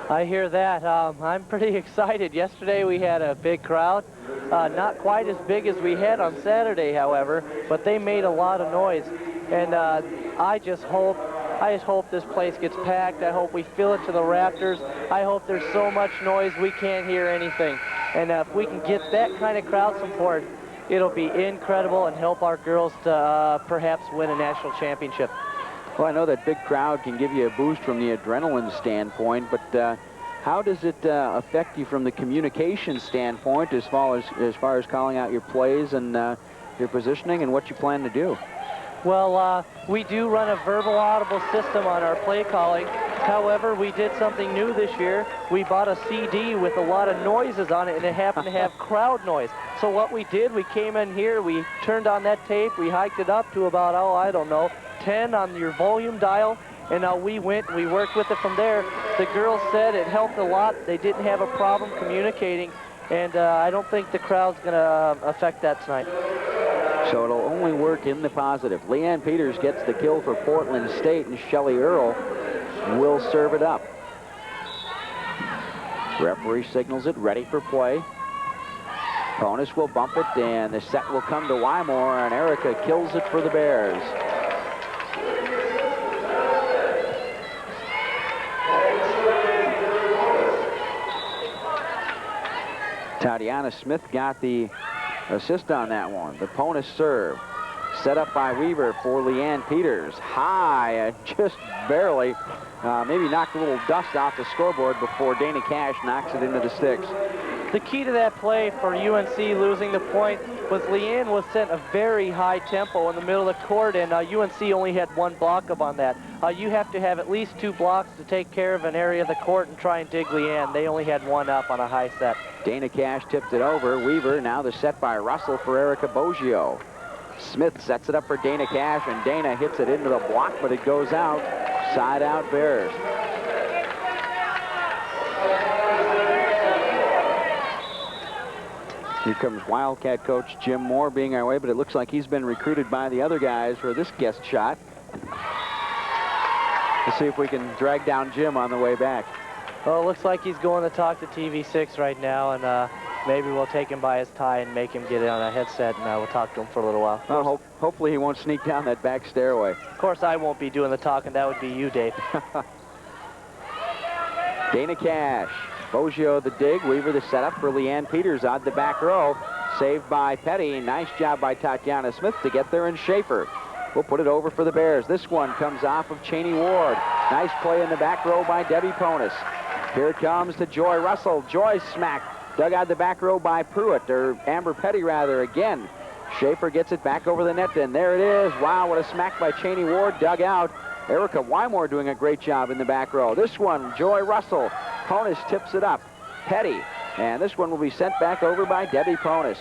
I hear that. I'm pretty excited. Yesterday we had a big crowd. Not quite as big as we had on Saturday, however, but they made a lot of noise. And I just hope this place gets packed. I hope we fill it to the rafters. I hope there's so much noise we can't hear anything. And if we can get that kind of crowd support, it'll be incredible and help our girls to perhaps win a national championship. Well, I know that big crowd can give you a boost from the adrenaline standpoint, but how does it affect you from the communication standpoint as far as calling out your plays and your positioning and what you plan to do? Well, we do run a verbal audible system on our play calling. However, we did something new this year. We bought a CD with a lot of noises on it, and it happened to have crowd noise. So what we did, we came in here, we turned on that tape, we hiked it up to about, I don't know, 10 on your volume dial, and we went and we worked with it from there. The girls said it helped a lot. They didn't have a problem communicating, and I don't think the crowd's going to affect that tonight. So it'll only work in the positive. Leanne Peters gets the kill for Portland State, and Shelley Earl will serve it up. Referee signals it, ready for play. Bonus will bump it, and the set will come to Wymore, and Erica kills it for the Bears. Tatiana Smith got the assist on that one. The Ponus serve. Set up by Weaver for Leanne Peters. High, just barely. Maybe knocked a little dust off the scoreboard before Dana Cash knocks it into the sticks. The key to that play for UNC losing the point was Leanne was sent a very high tempo in the middle of the court, and UNC only had one block up on that. You have to have at least 2 blocks to take care of an area of the court and try and dig Leanne. They only had 1 up on a high set. Dana Cash tipped it over. Weaver, now the set by Russell for Erica Boggio. Smith sets it up for Dana Cash, and Dana hits it into the block, but it goes out. Side out Bears. Here comes Wildcat coach Jim Moore being our way, but it looks like he's been recruited by the other guys for this guest shot. Let's see if we can drag down Jim on the way back. Well, it looks like he's going to talk to TV6 right now, and maybe we'll take him by his tie and make him get it on a headset, and we'll talk to him for a little while. Well, hopefully he won't sneak down that back stairway. Of course, I won't be doing the talking. That would be you, Dave. Dana Cash. Boggio the dig. Weaver the setup for Leanne Peters on the back row. Saved by Petty. Nice job by Tatiana Smith to get there, and Schaefer will put it over for the Bears. This one comes off of Cheney Ward. Nice play in the back row by Debbie Ponus. Here it comes to Joy Russell. Joy smacked. Dug out the back row by Pruitt, or Amber Petty rather, again. Schaefer gets it back over the net, and there it is. Wow, what a smack by Cheney Ward. Dug out. Erica Wymore doing a great job in the back row. This one, Joy Russell. Ponus tips it up. Petty. And this one will be sent back over by Debbie Ponus.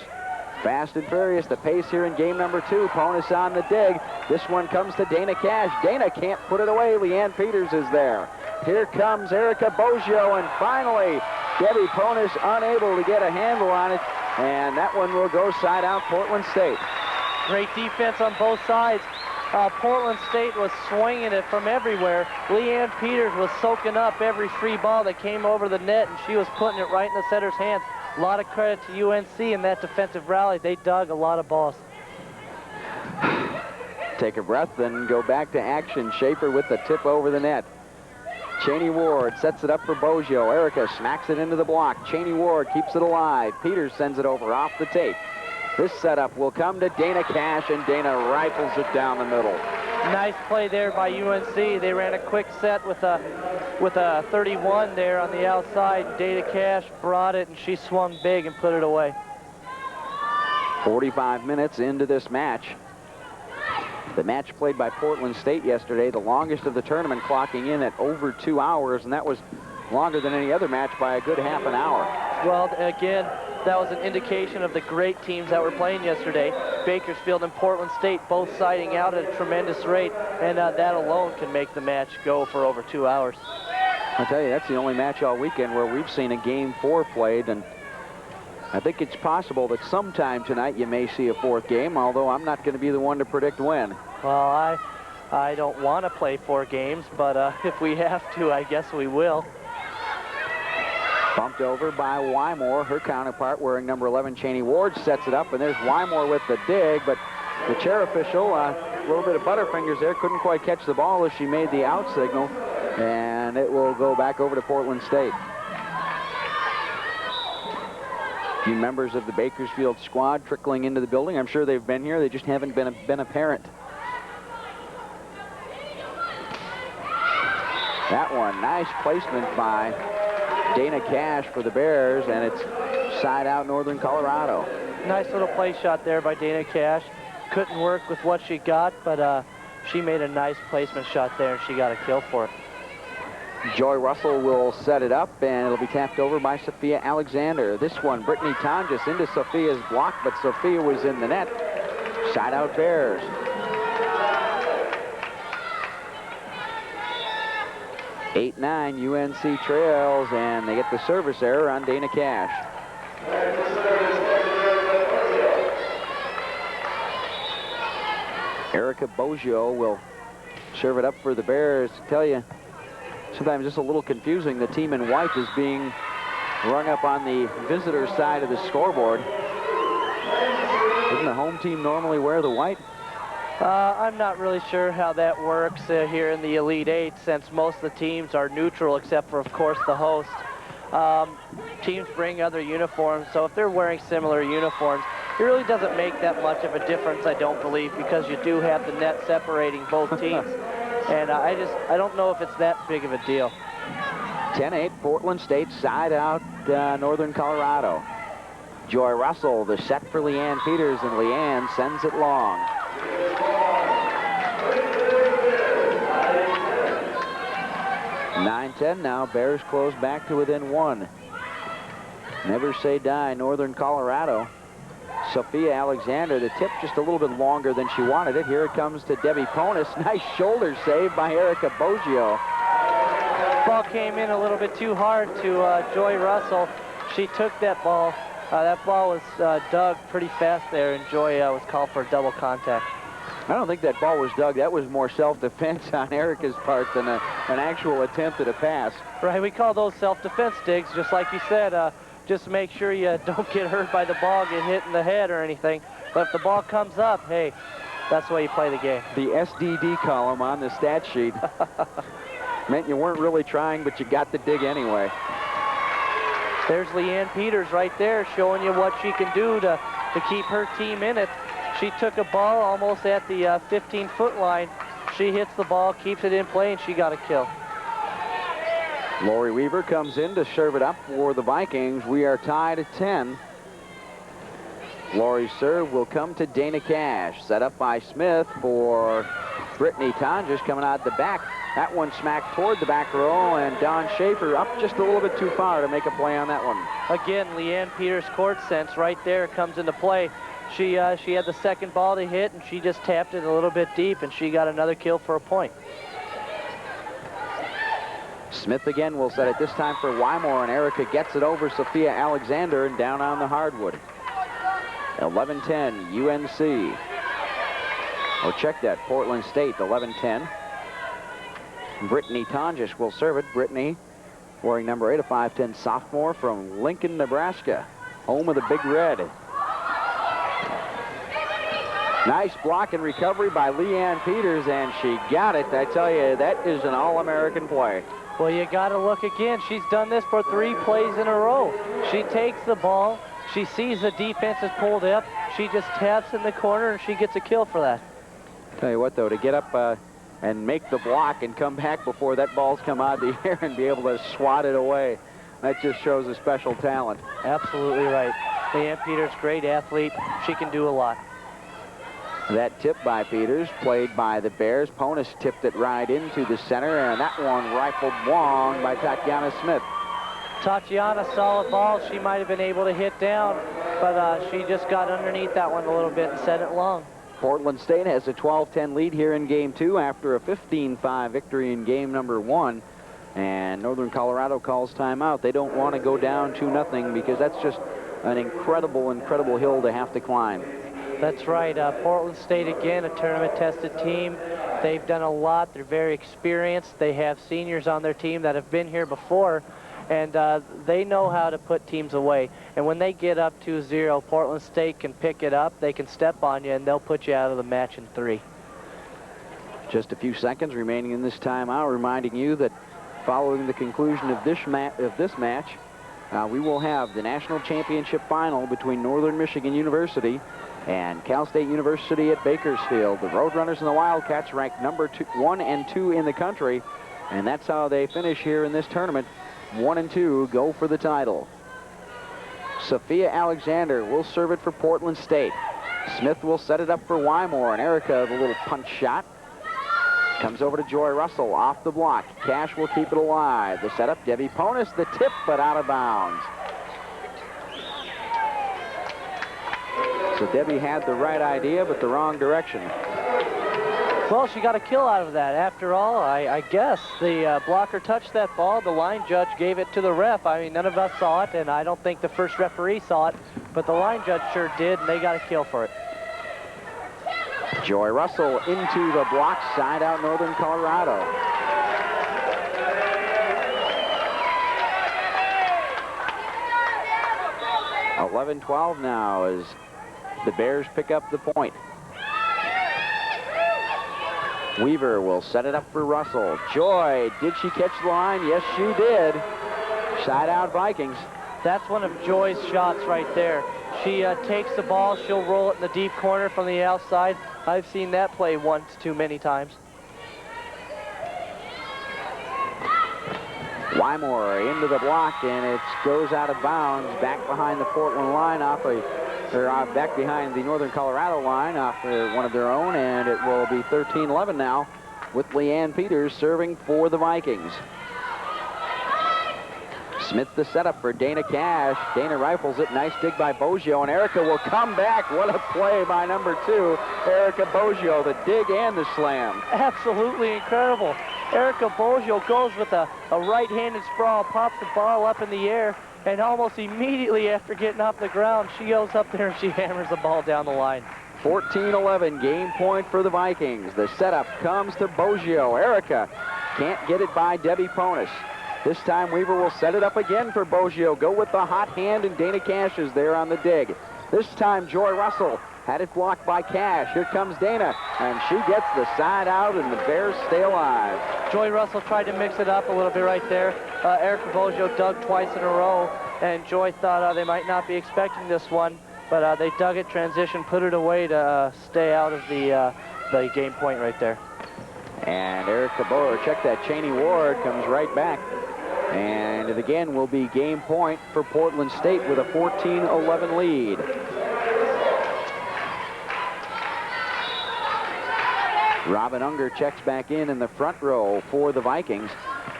Fast and furious, the pace here in game number 2. Ponus on the dig. This one comes to Dana Cash. Dana can't put it away. Leanne Peters is there. Here comes Erica Boggio, and finally, Debbie Ponus unable to get a handle on it. And that one will go side out Portland State. Great defense on both sides. Portland State was swinging it from everywhere. Leanne Peters was soaking up every free ball that came over the net, and she was putting it right in the setter's hands. A lot of credit to UNC in that defensive rally. They dug a lot of balls. Take a breath, then go back to action. Schaefer with the tip over the net. Cheney Ward sets it up for Boggio. Erica smacks it into the block. Cheney Ward keeps it alive. Peters sends it over off the tape. This setup will come to Dana Cash, and Dana rifles it down the middle. Nice play there by UNC. They ran a quick set with a 31 there on the outside. Dana Cash brought it, and she swung big and put it away. 45 minutes into this match. The match played by Portland State yesterday, the longest of the tournament, clocking in at over 2 hours, and that was longer than any other match by a good half an hour. Well, again, that was an indication of the great teams that were playing yesterday. Bakersfield and Portland State both siding out at a tremendous rate, and that alone can make the match go for over 2 hours. I'll tell you, that's the only match all weekend where we've seen a Game 4 played, and I think it's possible that sometime tonight you may see a fourth game, although I'm not going to be the one to predict when. Well, I don't want to play 4 games, but if we have to, I guess we will. Bumped over by Wymore. Her counterpart, wearing number 11, Cheney Ward, sets it up, and there's Wymore with the dig, but the chair official, a little bit of butterfingers there, couldn't quite catch the ball as she made the out signal, and it will go back over to Portland State. A few members of the Bakersfield squad trickling into the building. I'm sure they've been here. They just haven't been apparent. That one, nice placement by Dana Cash for the Bears, and it's side out Northern Colorado. Nice little play shot there by Dana Cash. Couldn't work with what she got, but she made a nice placement shot there, and she got a kill for it. Joy Russell will set it up, and it'll be tapped over by Sophia Alexander. This one, Brittany Tonjes into Sophia's block, but Sophia was in the net. Side out Bears. (8-9) UNC trails, and they get the service error on Dana Cash. Erica Boggio will serve it up for the Bears. I tell you, sometimes it's a little confusing. The team in white is being rung up on the visitor side of the scoreboard. Doesn't the home team normally wear the white? I'm not really sure how that works here in the Elite Eight, since most of the teams are neutral except for, of course, the host. Teams bring other uniforms, so if they're wearing similar uniforms, it really doesn't make that much of a difference, I don't believe, because you do have the net separating both teams. And I don't know if it's that big of a deal. 10-8, Portland State side out Northern Colorado. Joy Russell, the set for Leanne Peters, and Leanne sends it long. 9-10 now. Bears close back to within 1. Never say die, Northern Colorado. Sophia Alexander, the tip just a little bit longer than she wanted it. Here it comes to Debbie Ponis. Nice shoulder save by Erica Boggio. Ball came in a little bit too hard to Joy Russell. She took that ball. That ball was dug pretty fast there, and Joy was called for a double contact. I don't think that ball was dug. That was more self-defense on Erica's part than an actual attempt at a pass. Right, we call those self-defense digs, just like you said. Just make sure you don't get hurt by the ball, get hit in the head or anything. But if the ball comes up, hey, that's the way you play the game. The SDD column on the stat sheet meant you weren't really trying, but you got the dig anyway. There's Leanne Peters right there showing you what she can do to keep her team in it. She took a ball almost at the 15-foot line. She hits the ball, keeps it in play, and she got a kill. Lori Weaver comes in to serve it up for the Vikings. We are tied at 10. Lori's serve will come to Dana Cash. Set up by Smith for Brittany Tonjes coming out the back. That one smacked toward the back row, and Dawn Schaefer up just a little bit too far to make a play on that one. Again, Leanne Peters' court sense right there comes into play. She had the second ball to hit, and she just tapped it a little bit deep, and she got another kill for a point. Smith again will set it this time for Wymore, and Erica gets it over Sophia Alexander and down on the hardwood. 11-10 UNC. Oh, check that. Portland State, 11-10. Brittany Tonjish will serve it. Brittany wearing number 8, a 5'10 sophomore from Lincoln, Nebraska, home of the Big Red. Nice block and recovery by Leanne Peters, and she got it. I tell you, that is an All-American play. Well, you got to look again. She's done this for 3 plays in a row. She takes the ball. She sees the defense is pulled up. She just taps in the corner, and she gets a kill for that. Tell you what, though, to get up and make the block and come back before that ball's come out of the air and be able to swat it away, that just shows a special talent. Absolutely right. Leanne Peters, great athlete. She can do a lot. That tip by Peters, played by the Bears. Ponis tipped it right into the center, and that one rifled long by Tatiana Smith. Tatiana, solid ball. She might have been able to hit down, but she just got underneath that one a little bit and set it long. Portland State has a 12-10 lead here in game 2 after a 15-5 victory in game number 1. And Northern Colorado calls timeout. They don't want to go down 2-0 because that's just an incredible, incredible hill to have to climb. That's right. Portland State, again, a tournament-tested team. They've done a lot. They're very experienced. They have seniors on their team that have been here before, and they know how to put teams away. And when they get up 2-0, Portland State can pick it up. They can step on you, and they'll put you out of the match in 3. Just a few seconds remaining in this timeout, reminding you that following the conclusion of this match, we will have the national championship final between Northern Michigan University and Cal State University at Bakersfield. The Roadrunners and the Wildcats ranked number 1 and 2 in the country, and that's how they finish here in this tournament. 1 and 2 go for the title. Sophia Alexander will serve it for Portland State. Smith will set it up for Wymore, and Erica, the little punch shot, comes over to Joy Russell off the block. Cash will keep it alive. The setup, Debbie Ponis, the tip, but out of bounds. So Debbie had the right idea, but the wrong direction. Well, she got a kill out of that. After all, I guess the blocker touched that ball. The line judge gave it to the ref. I mean, none of us saw it, and I don't think the first referee saw it, but the line judge sure did, and they got a kill for it. Joy Russell into the block side out Northern Colorado. (11-12) now as the Bears pick up the point. Weaver will set it up for Russell. Joy, did she catch the line? Yes, she did. Side out Vikings. That's one of Joy's shots right there. She takes the ball, she'll roll it in the deep corner from the outside. I've seen that play once too many times. Wymore into the block, and it goes out of bounds back behind the Portland line back behind the Northern Colorado line off one of their own, and it will be 13-11 now with Leanne Peters serving for the Vikings. Smith the setup for Dana Cash. Dana rifles it. Nice dig by Boggio, and Erica will come back. What a play by number 2, Erica Boggio. The dig and the slam. Absolutely incredible. Erica Boggio goes with a right-handed sprawl, pops the ball up in the air, and almost immediately after getting off the ground, she goes up there and she hammers the ball down the line. 14-11, game point for the Vikings. The setup comes to Boggio. Erica can't get it by Debbie Ponis. This time Weaver will set it up again for Boggio. Go with the hot hand, and Dana Cash is there on the dig. This time Joy Russell had it blocked by Cash. Here comes Dana, and she gets the side out, and the Bears stay alive. Joy Russell tried to mix it up a little bit right there. Erica Boggio dug twice in a row, and Joy thought they might not be expecting this one, but they dug it, transition, put it away to stay out of the game point right there. And Erica Boggio, check that, Cheney Ward comes right back. And it again will be game point for Portland State with a 14-11 lead. Robin Unger checks back in the front row for the Vikings.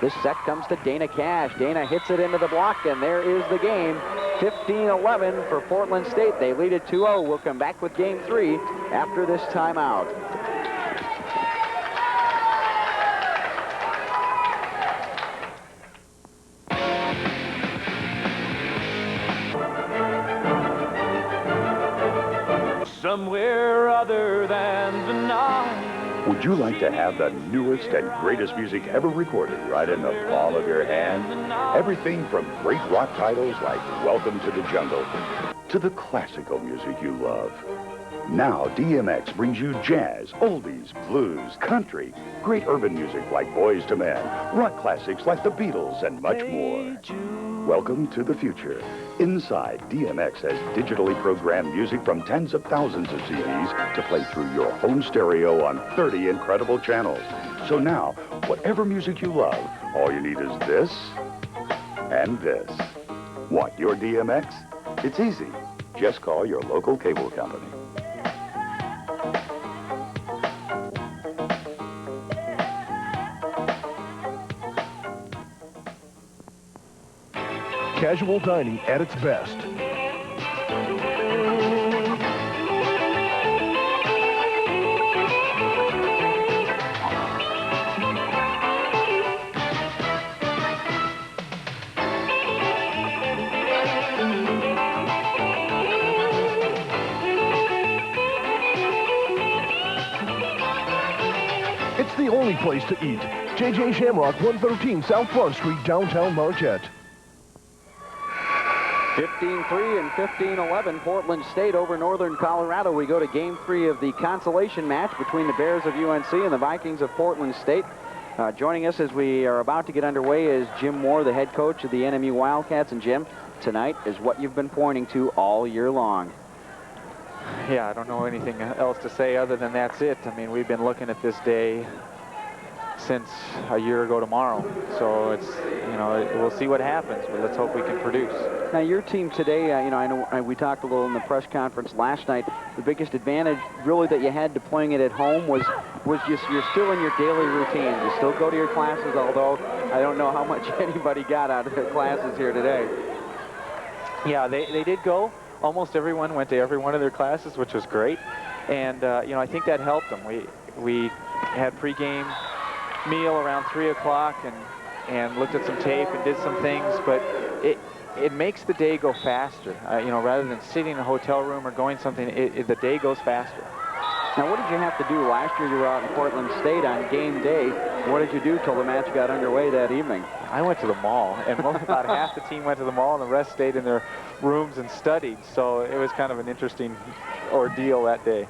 This set comes to Dana Cash. Dana hits it into the block, and there is the game. 15-11 for Portland State. They lead it 2-0. We'll come back with game 3 after this timeout. somewhere other than the night. Would you like to have the newest and greatest music ever recorded right in the palm of your hand? Everything from great rock titles like Welcome to the Jungle to the classical music you love. Now DMX brings you jazz, oldies, blues, country, great urban music like Boys to Men, rock classics like the Beatles, and much more. Welcome to the future. Inside, DMX has digitally programmed music from tens of thousands of CDs to play through your home stereo on 30 incredible channels. So now, whatever music you love, all you need is this and this. Want your DMX? It's easy. Just call your local cable company. Casual dining at its best. It's the only place to eat. J.J. Shamrock, 113 South Front Street, downtown Marquette. 15-3 and 15-11, Portland State over Northern Colorado. We go to Game 3 of the consolation match between the Bears of UNC and the Vikings of Portland State. Joining us as we are about to get underway is Jim Moore, the head coach of the NMU Wildcats. And Jim, tonight is what you've been pointing to all year long. Yeah, I don't know anything else to say other than that's it. I mean, we've been looking at this day since a year ago tomorrow. So it's, you know, we'll see what happens, but let's hope we can produce. Now, your team today, you know, I know we talked a little in the press conference last night. The biggest advantage, really, that you had to playing it at home was just you're still in your daily routine. You still go to your classes, although I don't know how much anybody got out of their classes here today. Yeah, they did go. Almost everyone went to every one of their classes, which was great. And, you know, I think that helped them. We had pregame meal around 3 o'clock and looked at some tape and did some things, but it makes the day go faster. You know, rather than sitting in a hotel room or going something, the day goes faster. Now, what did you have to do? Last year you were out in Portland State on game day. What did you do till the match got underway that evening? I went to the mall, and about half the team went to the mall, and the rest stayed in their rooms and studied. So it was kind of an interesting ordeal that day.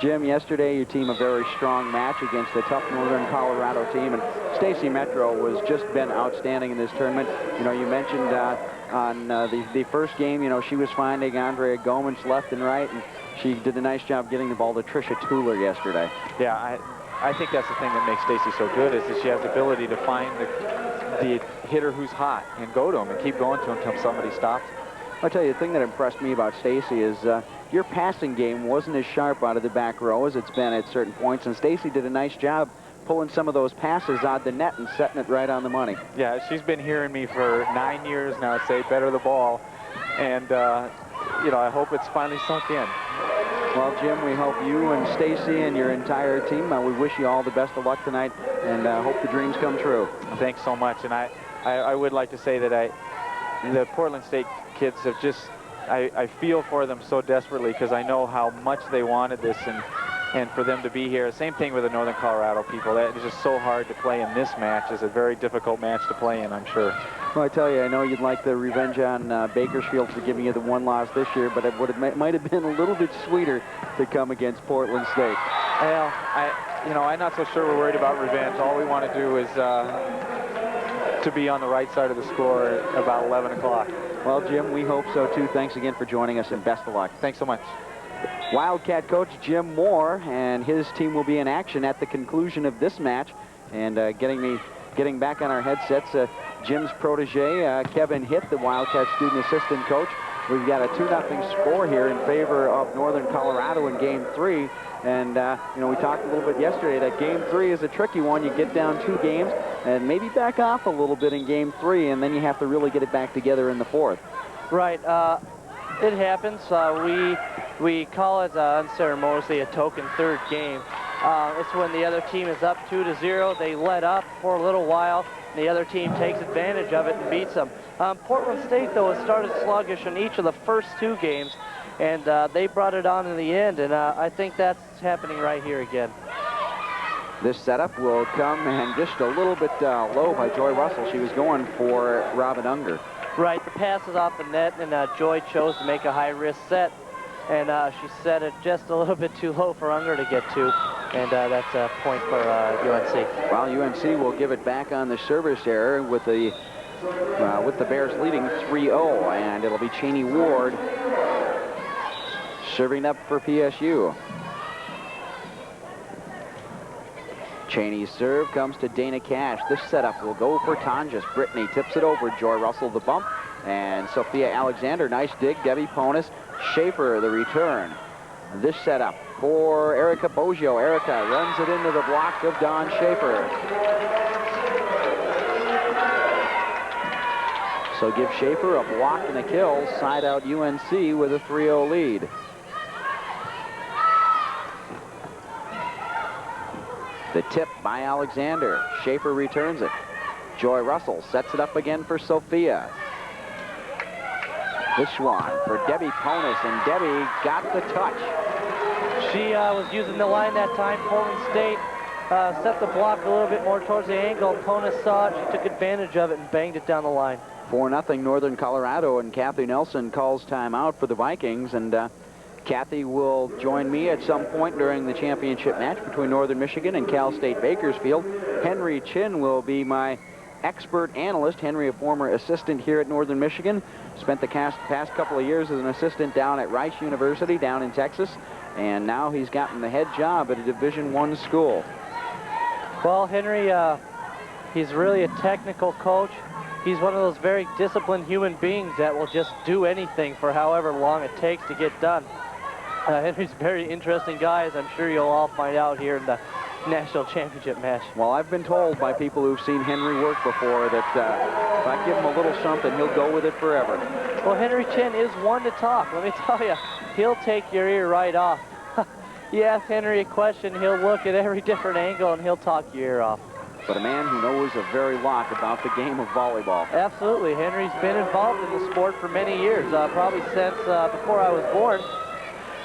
Jim, yesterday your team a very strong match against a tough Northern Colorado team, and Stacy Metro was just been outstanding in this tournament. You know, you mentioned on the first game, you know, she was finding Andrea Gomez left and right, and she did a nice job getting the ball to Tricia Tuller yesterday. Yeah, I think that's the thing that makes Stacy so good, is that she has the ability to find the hitter who's hot and go to him and keep going to him until somebody stops him. I'll tell you, the thing that impressed me about Stacy is your passing game wasn't as sharp out of the back row as it's been at certain points, and Stacy did a nice job pulling some of those passes out the net and setting it right on the money. Yeah, she's been hearing me for 9 years now say better the ball, and you know, I hope it's finally sunk in. Well, Jim, we hope you and Stacy and your entire team, we wish you all the best of luck tonight, and hope the dreams come true. Thanks so much, and I would like to say that the Portland State kids have just, I feel for them so desperately, because I know how much they wanted this, and for them to be here. Same thing with the Northern Colorado people. That is just so hard to play in this match. It's a very difficult match to play in, I'm sure. Well, I tell you, I know you'd like the revenge on Bakersfield for giving you the one loss this year, but it might have been a little bit sweeter to come against Portland State. Well, I'm not so sure we're worried about revenge. All we want to do is to be on the right side of the score at about 11 o'clock. Well, Jim, we hope so, too. Thanks again for joining us, and best of luck. Thanks so much. Wildcat coach Jim Moore and his team will be in action at the conclusion of this match. And getting back on our headsets, Jim's protege, Kevin Hitt, the Wildcat student assistant coach. We've got a 2-0 score here in favor of Northern Colorado in Game 3. And, you know, we talked a little bit yesterday that Game 3 is a tricky one. You get down 2 games and maybe back off a little bit in Game 3, and then you have to really get it back together in the 4th. Right. It happens. We call it unceremoniously a token third game. It's when the other team is up 2-0. They let up for a little while, and the other team takes advantage of it and beats them. Portland State, though, has started sluggish in each of the first 2 games, and they brought it on in the end, and I think that's happening right here again. This setup will come and just a little bit low by Joy Russell. She was going for Robin Unger. Right, the pass is off the net, and Joy chose to make a high-risk set, and she set it just a little bit too low for Unger to get to, and that's a point for UNC. Well, UNC will give it back on the service error with the Bears leading 3-0, and it'll be Cheney Ward serving up for PSU. Cheney's serve comes to Dana Cash. This setup will go for Tonjes. Brittany tips it over. Joy Russell the bump. And Sophia Alexander, nice dig. Debbie Ponis. Schaefer the return. This setup for Erica Boggio. Erica runs it into the block of Dawn Schaefer. So give Schaefer a block and a kill. Side out UNC with a 3-0 lead. The tip by Alexander. Schaefer returns it. Joy Russell sets it up again for Sophia. This one for Debbie Ponis, and Debbie got the touch. She was using the line that time. Portland State set the block a little bit more towards the angle. Ponis saw it. She took advantage of it and banged it down the line. 4-0 Northern Colorado, and Kathy Nelson calls timeout for the Vikings, and Kathy will join me at some point during the championship match between Northern Michigan and Cal State Bakersfield. Henry Chin will be my expert analyst. Henry, a former assistant here at Northern Michigan, spent the past couple of years as an assistant down at Rice University down in Texas, and now he's gotten the head job at a Division I school. Well, Henry, he's really a technical coach. He's one of those very disciplined human beings that will just do anything for however long it takes to get done. Henry's a very interesting guy, as I'm sure you'll all find out here in the national championship match. Well, I've been told by people who've seen Henry work before that if I give him a little something, he'll go with it forever. Well, Henry Chin is one to talk. Let me tell you, he'll take your ear right off. You ask Henry a question, he'll look at every different angle, and he'll talk your ear off. But a man who knows a very lot about the game of volleyball. Absolutely. Henry's been involved in the sport for many years, probably since before I was born.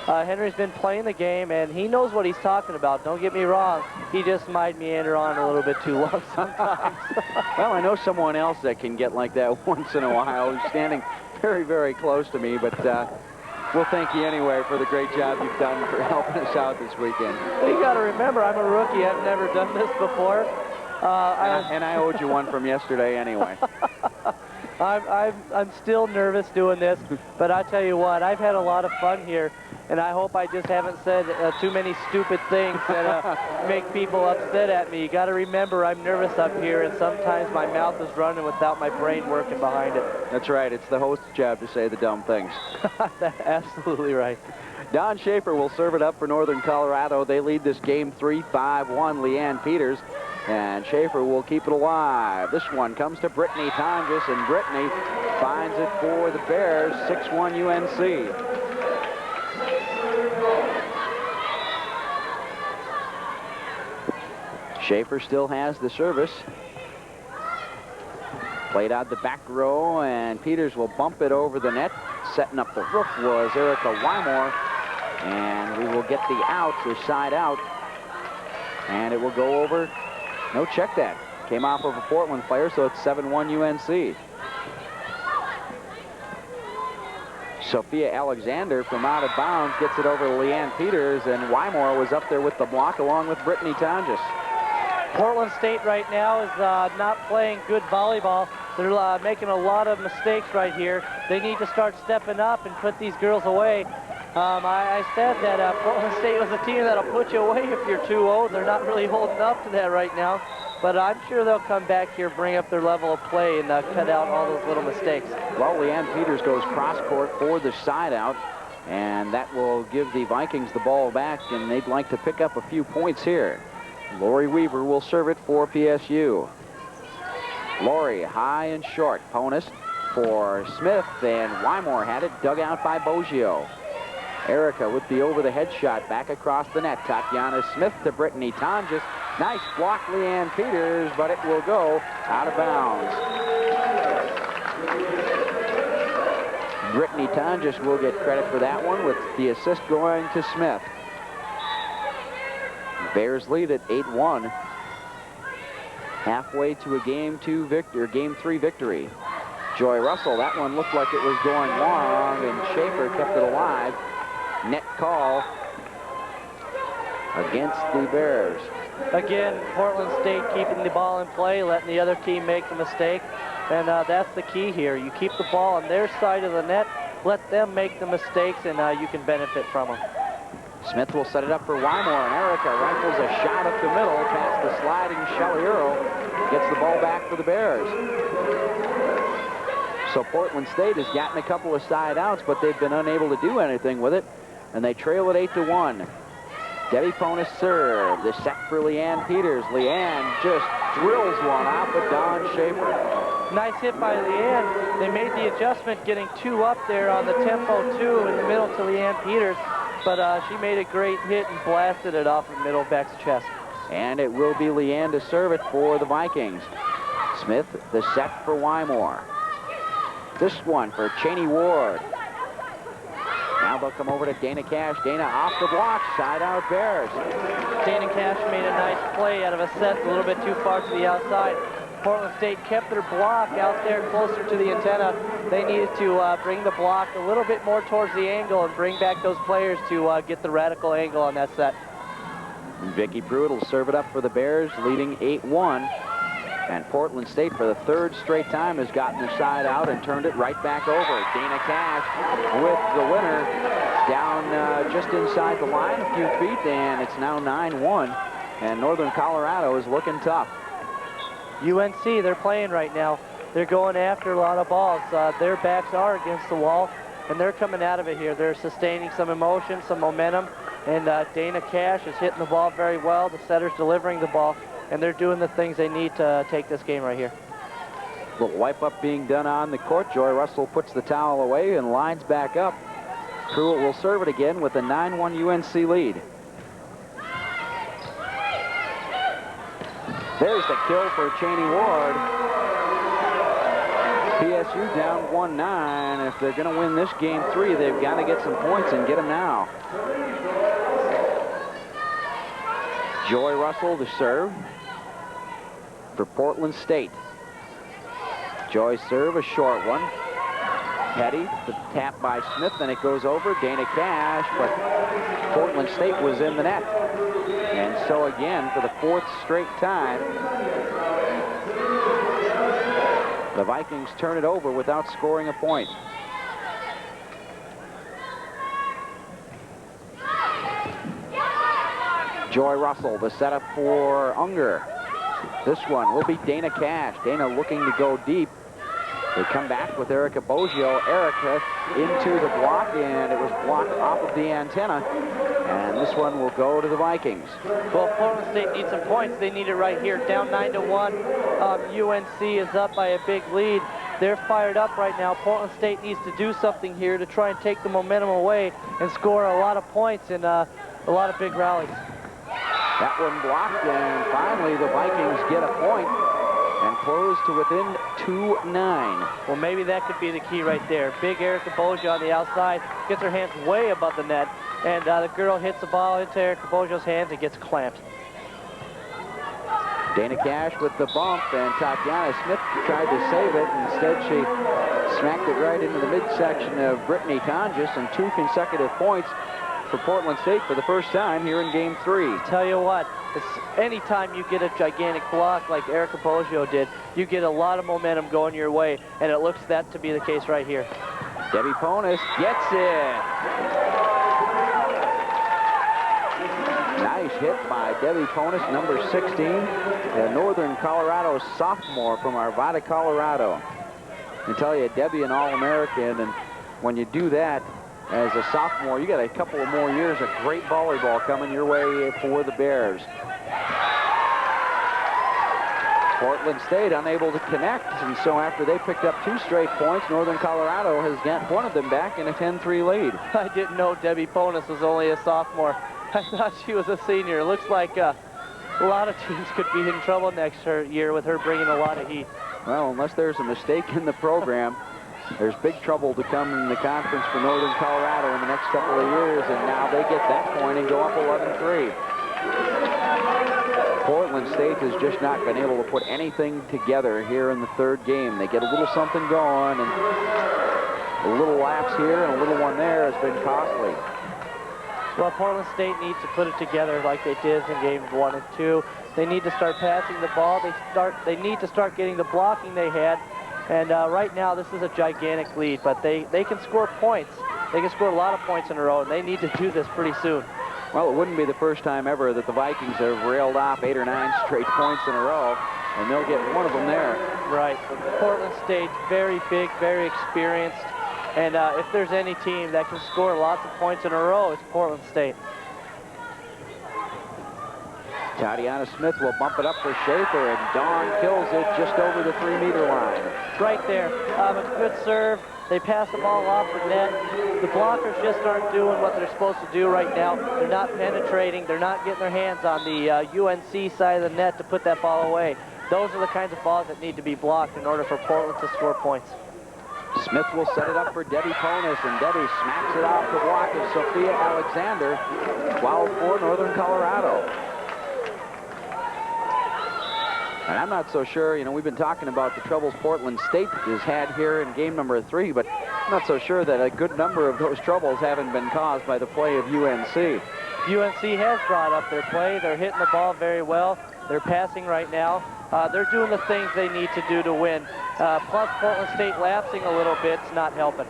Henry's been playing the game, and he knows what he's talking about. Don't get me wrong. He just might meander on a little bit too long sometimes. Well, I know someone else that can get like that once in a while, who's standing very, very close to me, but we'll thank you anyway for the great job you've done for helping us out this weekend. Well, you got to remember, I'm a rookie. I've never done this before. And I owed you one from yesterday anyway. I'm still nervous doing this, but I tell you what, I've had a lot of fun here, and I hope I just haven't said too many stupid things that make people upset at me. You got to remember, I'm nervous up here, and sometimes my mouth is running without my brain working behind it. That's right. It's the host's job to say the dumb things. Absolutely right. Dawn Schaefer will serve it up for Northern Colorado. They lead this game 3-5-1. Leanne Peters. And Schaefer will keep it alive. This one comes to Brittany Tonjes, and Brittany finds it for the Bears, 6-1 UNC. Schaefer still has the service. Played out the back row, and Peters will bump it over the net. Setting up the roof was Erica Wymore, and we will get the out, the side out, and it will go over. No, check that. Came off of a Portland player, so it's 7-1 UNC. Sophia Alexander from out of bounds gets it over to Leanne Peters, and Wymore was up there with the block along with Brittany Tonjes. Portland State right now is not playing good volleyball. They're making a lot of mistakes right here. They need to start stepping up and put these girls away. I said that Portland State was a team that'll put you away if you're 2-0. They're not really holding up to that right now. But I'm sure they'll come back here, bring up their level of play, and cut out all those little mistakes. Well, Leanne Peters goes cross-court for the side out, and that will give the Vikings the ball back, and they'd like to pick up a few points here. Lori Weaver will serve it for PSU. Lori, high and short. Ponis for Smith, and Wymore had it dug out by Boggio. Erica with the over-the-head shot back across the net. Tatiana Smith to Brittany Tonjes. Nice block, Leanne Peters, but it will go out of bounds. Brittany Tonjes will get credit for that one, with the assist going to Smith. Bears lead at 8-1. Halfway to a Game 3 victory. Joy Russell, that one looked like it was going long, and Schaefer kept it alive. Net call against the Bears. Again, Portland State keeping the ball in play, letting the other team make the mistake. And that's the key here. You keep the ball on their side of the net, let them make the mistakes, and you can benefit from them. Smith will set it up for Wymore, and Erica rifles a shot up the middle past the sliding Shelly Earl. Gets the ball back for the Bears. So Portland State has gotten a couple of side outs, but they've been unable to do anything with it, and they trail at 8-1. Debbie Ponis serve. The set for Leanne Peters. Leanne just drills one off of Dawn Schaefer. Nice hit by Leanne. They made the adjustment, getting 2 up there on the tempo 2 in the middle to Leanne Peters, but she made a great hit and blasted it off of Middlebeck's chest. And it will be Leanne to serve it for the Vikings. Smith, the set for Wymore. This one for Cheney Ward. Now they'll come over to Dana Cash. Dana off the block, side out Bears. Dana Cash made a nice play out of a set a little bit too far to the outside. Portland State kept their block out there closer to the antenna. They needed to bring the block a little bit more towards the angle and bring back those players to get the radical angle on that set. Vicki Pruitt will serve it up for the Bears, leading 8-1. And Portland State, for the 3rd straight time, has gotten the side out and turned it right back over. Dana Cash with the winner down just inside the line a few feet, and it's now 9-1. And Northern Colorado is looking tough. UNC, they're playing right now. They're going after a lot of balls. Their backs are against the wall, and they're coming out of it here. They're sustaining some emotion, some momentum, and Dana Cash is hitting the ball very well. The setter's delivering the ball, and they're doing the things they need to take this game right here. Little wipe up being done on the court. Joy Russell puts the towel away and lines back up. Pruitt will serve it again with a 9-1 UNC lead. There's the kill for Cheney Ward. PSU down 1-9. If they're going to win this Game 3, they've got to get some points and get them now. Joy Russell to serve for Portland State. Joy serve, a short one. Petty, the tap by Smith, and it goes over. Dana Cash, but Portland State was in the net. And so again, for the 4th straight time, the Vikings turn it over without scoring a point. Joy Russell, the setup for Unger. This one will be Dana Cash. Dana looking to go deep. They come back with Erica Boggio. Erica into the block, and it was blocked off of the antenna. And this one will go to the Vikings. Well, Portland State needs some points. They need it right here. Down 9-1. UNC is up by a big lead. They're fired up right now. Portland State needs to do something here to try and take the momentum away and score a lot of points and a lot of big rallies. That one blocked, and finally the Vikings get a point and close to within 2-9. Well, maybe that could be the key right there. Big Erica Boggio on the outside, gets her hands way above the net, and the girl hits the ball into Erica Boggio's hands and gets clamped. Dana Cash with the bump, and Tatiana Smith tried to save it. Instead, she smacked it right into the midsection of Brittany Tonjes, and 2 consecutive points for Portland State for the first time here in Game 3. Tell you what, anytime you get a gigantic block like Erica Boggio did, you get a lot of momentum going your way, and it looks that to be the case right here. Debbie Ponis gets it. Nice hit by Debbie Ponis, number 16, a Northern Colorado sophomore from Arvada, Colorado. I tell you, Debbie an All-American, and when you do that as a sophomore, you got a couple of more years of great volleyball coming your way for the Bears. Portland State unable to connect, and so after they picked up 2 straight points, Northern Colorado has got one of them back in a 10-3 lead. I didn't know Debbie Ponis was only a sophomore. I thought she was a senior. It looks like a lot of teams could be in trouble next year with her bringing a lot of heat. Well, unless there's a mistake in the program, There's big trouble to come in the conference for Northern Colorado in the next couple of years, and now they get that point and go up 11-3. Portland State has just not been able to put anything together here in the third game. They get a little something going, and a little lapse here and a little one there has been costly. Well, Portland State needs to put it together like they did in games 1 and 2. They need to start passing the ball. They need to start getting the blocking they had. And right now, this is a gigantic lead, but they can score points. They can score a lot of points in a row, and they need to do this pretty soon. Well, it wouldn't be the first time ever that the Vikings have railed off 8 or 9 straight points in a row, and they'll get one of them there. Right. Portland State's very big, very experienced, and if there's any team that can score lots of points in a row, it's Portland State. Tatiana Smith will bump it up for Schaefer, and Dawn kills it just over the 3-meter line. Right there. A good serve. They pass the ball off the net. The blockers just aren't doing what they're supposed to do right now. They're not penetrating. They're not getting their hands on the UNC side of the net to put that ball away. Those are the kinds of balls that need to be blocked in order for Portland to score points. Smith will set it up for Debbie Ponis, and Debbie smacks it off the block of Sophia Alexander. 12-4 Northern Colorado. And I'm not so sure, you know, we've been talking about the troubles Portland State has had here in game number 3, but I'm not so sure that a good number of those troubles haven't been caused by the play of UNC. UNC has brought up their play. They're hitting the ball very well. They're passing right now. They're doing the things they need to do to win. Plus, Portland State lapsing a little bit is not helping.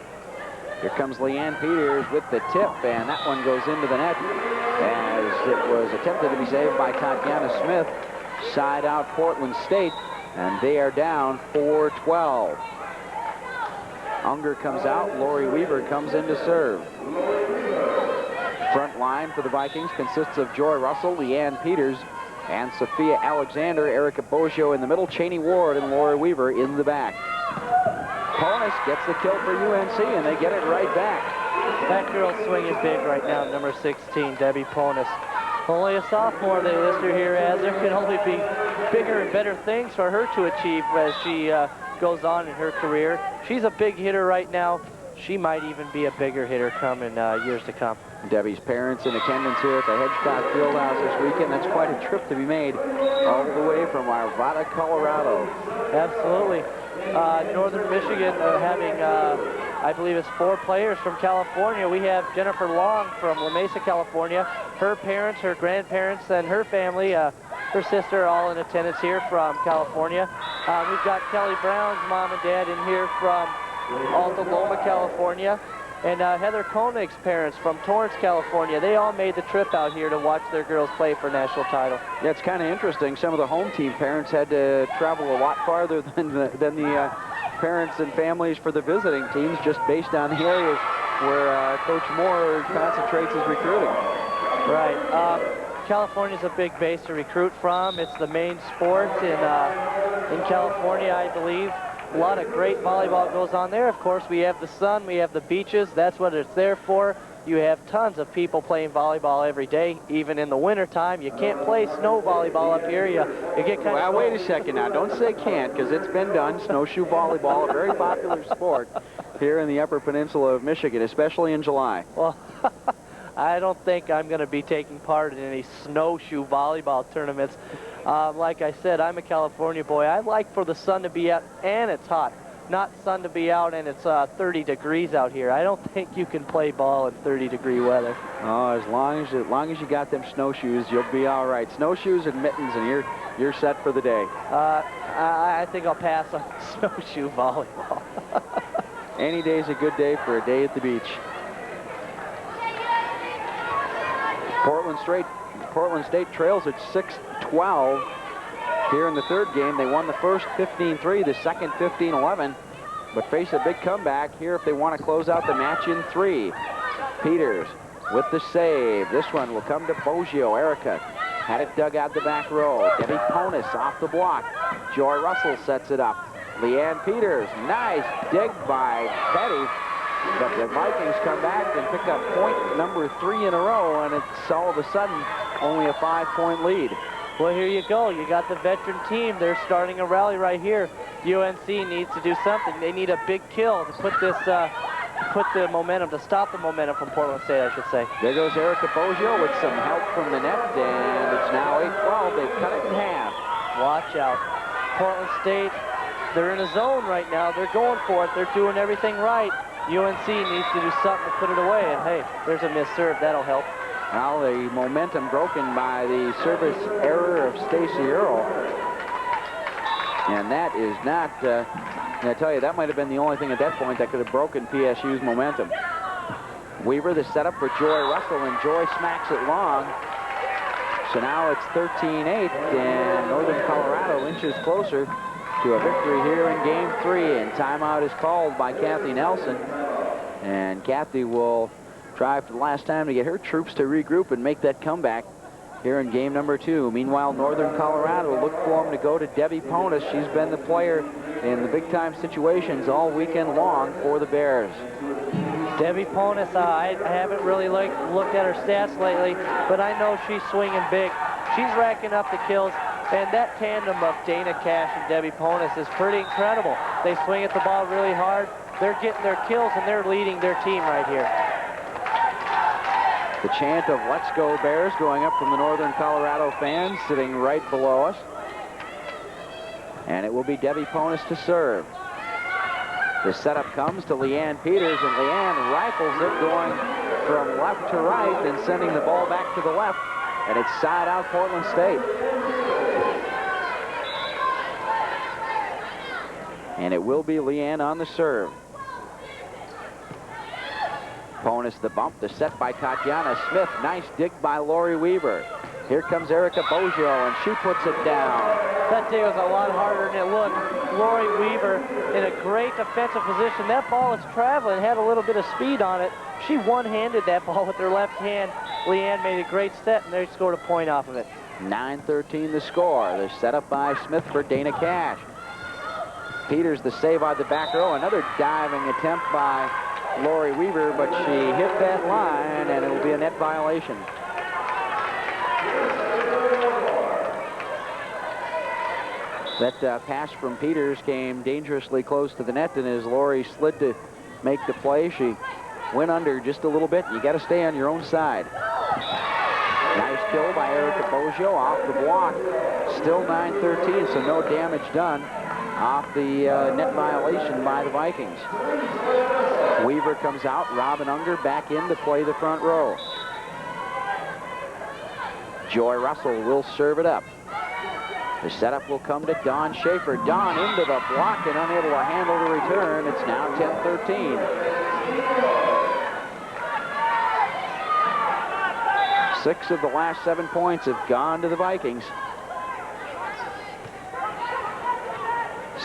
Here comes Leanne Peters with the tip, and that one goes into the net as it was attempted to be saved by Tatiana Smith. Side out Portland State, and they are down 4-12. Unger comes out. Lori Weaver comes in to serve. Front line for the Vikings consists of Joy Russell, Leanne Peters, and Sophia Alexander. Erica Boggio in the middle, Cheney Ward and Lori Weaver in the back. Ponis gets the kill for UNC, and they get it right back. That girl's swing is big right now, number 16, Debbie Ponis. Only a sophomore they list her here as. There can only be bigger and better things for her to achieve as she goes on in her career. She's a big hitter right now. She might even be a bigger hitter in years to come. Debbie's parents in attendance here at the Hedgcock Fieldhouse this weekend. That's quite a trip to be made all the way from Arvada, Colorado. Absolutely. Northern Michigan having, I believe it's 4 players from California. We have Jennifer Long from La Mesa, California. Her parents, her grandparents, and her family, her sister, all in attendance here from California. We've got Kelly Brown's mom and dad in here from Alta Loma, California. And Heather Koenig's parents from Torrance, California. They all made the trip out here to watch their girls play for national title. Yeah, it's kind of interesting. Some of the home team parents had to travel a lot farther than the parents and families for the visiting teams, just based on the areas where Coach Moore concentrates his recruiting. Right. California's a big base to recruit from. It's the main sport in California, I believe. A lot of great volleyball goes on there. Of course, we have the sun, we have the beaches. That's what it's there for. You have tons of people playing volleyball every day, even in the wintertime. You can't play snow volleyball up here. You get kind of... Well, wait a second now. Don't say can't, because it's been done. Snowshoe volleyball, a very popular sport here in the Upper Peninsula of Michigan, especially in July. Well, I don't think I'm going to be taking part in any snowshoe volleyball tournaments. Like I said, I'm a California boy. I like for the sun to be out and it's hot, not sun to be out and it's 30 degrees out here. I don't think you can play ball in 30-degree weather. Oh, as long as you got them snowshoes, you'll be all right. Snowshoes and mittens, and you're set for the day. I think I'll pass on snowshoe volleyball. Any day's a good day for a day at the beach. Portland State trails at 6-12 here in the third game. They won the first 15-3, the second 15-11, but face a big comeback here if they want to close out the match in 3. Peters with the save. This one will come to Boggio. Erica had it dug out the back row. Debbie Ponis off the block. Joy Russell sets it up. Leanne Peters, nice dig by Betty. But the Vikings come back and pick up point number 3 in a row, and it's all of a sudden only a 5-point lead. Well, here you go. You got the veteran team. They're starting a rally right here. UNC needs to do something. They need a big kill to put this, put the momentum, to stop the momentum from Portland State, I should say. There goes Erica Boggio with some help from the net, and it's now 8-12. They've cut it in half. Watch out. Portland State, they're in a zone right now. They're going for it. They're doing everything right. UNC needs to do something to put it away, and hey, there's a missed serve. That'll help. Well, the momentum broken by the service error of Stacy Earle. And that is not, I tell you, that might have been the only thing at that point that could have broken PSU's momentum. Weaver, the setup for Joy Russell, and Joy smacks it long. So now it's 13-8, and Northern Colorado inches closer to a victory here in Game 3. And timeout is called by Kathy Nelson. And Kathy will try for the last time to get her troops to regroup and make that comeback here in game number 2. Meanwhile, Northern Colorado look for them to go to Debbie Ponis. She's been the player in the big-time situations all weekend long for the Bears. Debbie Ponis, I haven't really looked at her stats lately, but I know she's swinging big. She's racking up the kills, and that tandem of Dana Cash and Debbie Ponis is pretty incredible. They swing at the ball really hard. They're getting their kills, and they're leading their team right here. The chant of "Let's Go Bears" going up from the Northern Colorado fans sitting right below us. And it will be Debbie Ponis to serve. The setup comes to Leanne Peters, and Leanne rifles it, going from left to right and sending the ball back to the left. And it's side out Portland State. And it will be Leanne on the serve. Ponis the bump, the set by Tatiana Smith. Nice dig by Lori Weaver. Here comes Erica Boggio, and she puts it down. That dig was a lot harder than it looked. Lori Weaver in a great defensive position. That ball is traveling, had a little bit of speed on it. She one-handed that ball with her left hand. Leanne made a great set, and they scored a point off of it. 9-13 the score. The setup by Smith for Dana Cash. Peters the save on the back row. Another diving attempt by Lori Weaver, but she hit that line, and it will be a net violation. That pass from Peters came dangerously close to the net, and as Lori slid to make the play, she went under just a little bit. You got to stay on your own side. Nice kill by Erica Boggio off the block. Still 9-13, so no damage done off the net violation by the Vikings. Weaver comes out. Robin Unger back in to play the front row. Joy Russell will serve it up. The setup will come to Dawn Schaefer. Dawn into the block and unable to handle the return. It's now 10-13. Six of the last 7 points have gone to the Vikings.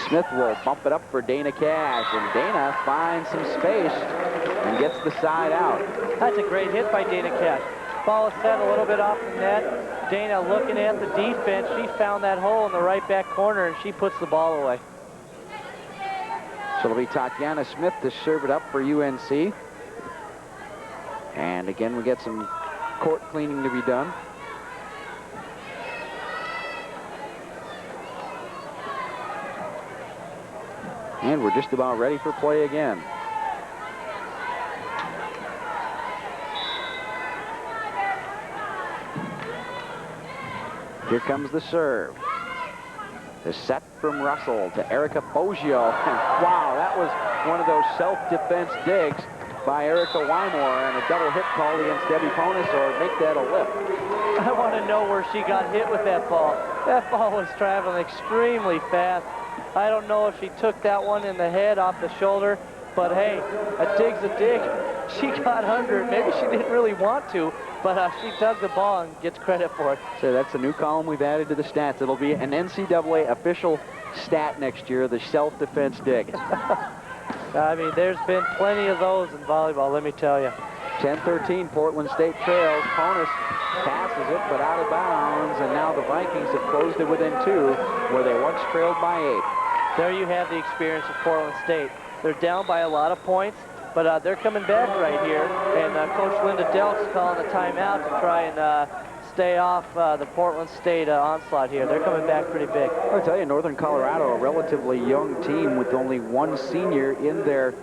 Smith will bump it up for Dana Cash, and Dana finds some space and gets the side out. That's a great hit by Dana Cash. Ball is set a little bit off the net. Dana looking at the defense. She found that hole in the right back corner, and she puts the ball away. So it'll be Tatiana Smith to serve it up for UNC. And again, we get some court cleaning to be done. And we're just about ready for play again. Here comes the serve. The set from Russell to Erica Boggio. Wow, that was one of those self-defense digs by Erica Wymore, and a double hit called against Debbie Ponis, or make that a lip. I want to know where she got hit with that ball. That ball was traveling extremely fast. I don't know if she took that one in the head off the shoulder, but hey, a dig's a dig. She got under it. Maybe she didn't really want to, but she dug the ball and gets credit for it. So that's a new column we've added to the stats. It'll be an NCAA official stat next year, the self-defense dig. I mean, there's been plenty of those in volleyball, let me tell you. 10-13, Portland State trails. Ponis passes it, but out of bounds, and now the Vikings have closed it within 2, where they once trailed by 8. There you have the experience of Portland State. They're down by a lot of points, but they're coming back right here, and Coach Linda Delk's calling a timeout to try and stay off the Portland State onslaught here. They're coming back pretty big. I'll tell you, Northern Colorado, a relatively young team with only one senior in their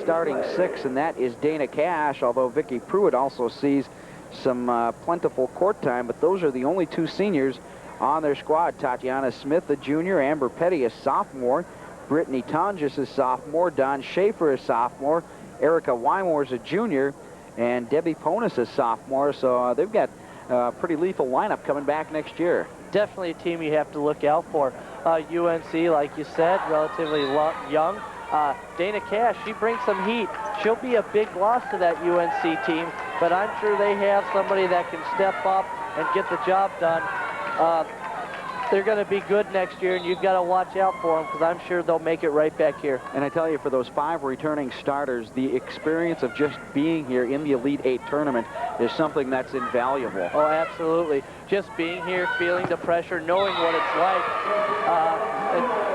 starting six, and that is Dana Cash, although Vicki Pruitt also sees some plentiful court time, but those are the only two seniors on their squad. Tatiana Smith, a junior, Amber Petty, a sophomore, Brittany Tonjes is sophomore, Don Schaefer is sophomore, Erica Wymore is a junior, and Debbie Ponis is sophomore, so they've got a pretty lethal lineup coming back next year. Definitely a team you have to look out for. UNC, like you said, relatively young. Dana Cash, she brings some heat. She'll be a big loss to that UNC team, but I'm sure they have somebody that can step up and get the job done. They're going to be good next year, and you've got to watch out for them because I'm sure they'll make it right back here. And I tell you, for those 5 returning starters, the experience of just being here in the Elite Eight tournament is something that's invaluable. Oh, absolutely. Just being here, feeling the pressure, knowing what it's like.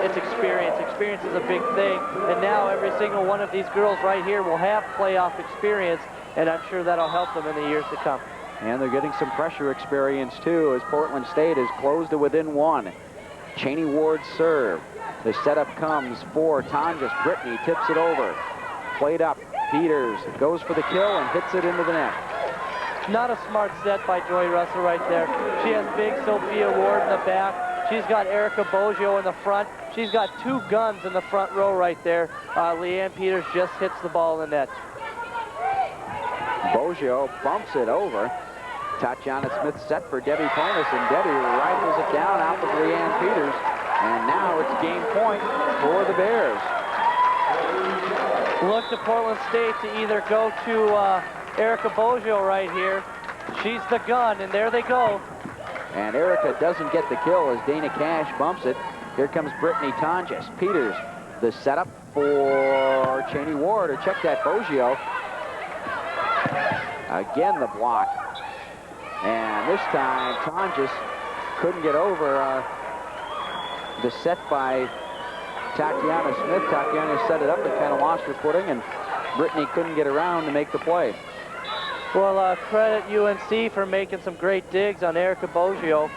It's experience. Experience is a big thing. And now every single one of these girls right here will have playoff experience, and I'm sure that'll help them in the years to come. And they're getting some pressure experience, too, as Portland State has closed to within 1. Cheney Ward serve. The setup comes for Tonjes. Brittany tips it over. Played up. Peters goes for the kill and hits it into the net. Not a smart set by Joy Russell right there. She has big Sophia Ward in the back. She's got Erica Boggio in the front. She's got 2 guns in the front row right there. Leanne Peters just hits the ball in the net. Boggio bumps it over. Tatiana Smith set for Debbie Ponis, and Debbie rifles it down out with Leanne Peters. And now it's game point for the Bears. Look to Portland State to either go to Erica Boggio right here. She's the gun, and there they go. And Erica doesn't get the kill as Dana Cash bumps it. Here comes Brittany Tonjes. Peters, the setup for Cheney Ward, or check that, Boggio. Again, the block. And this time, Tonjes couldn't get over the set by Tatiana Smith. Tatiana set it up and kind of lost her footing, and Brittany couldn't get around to make the play. Well, credit UNC for making some great digs on Erica Boggio,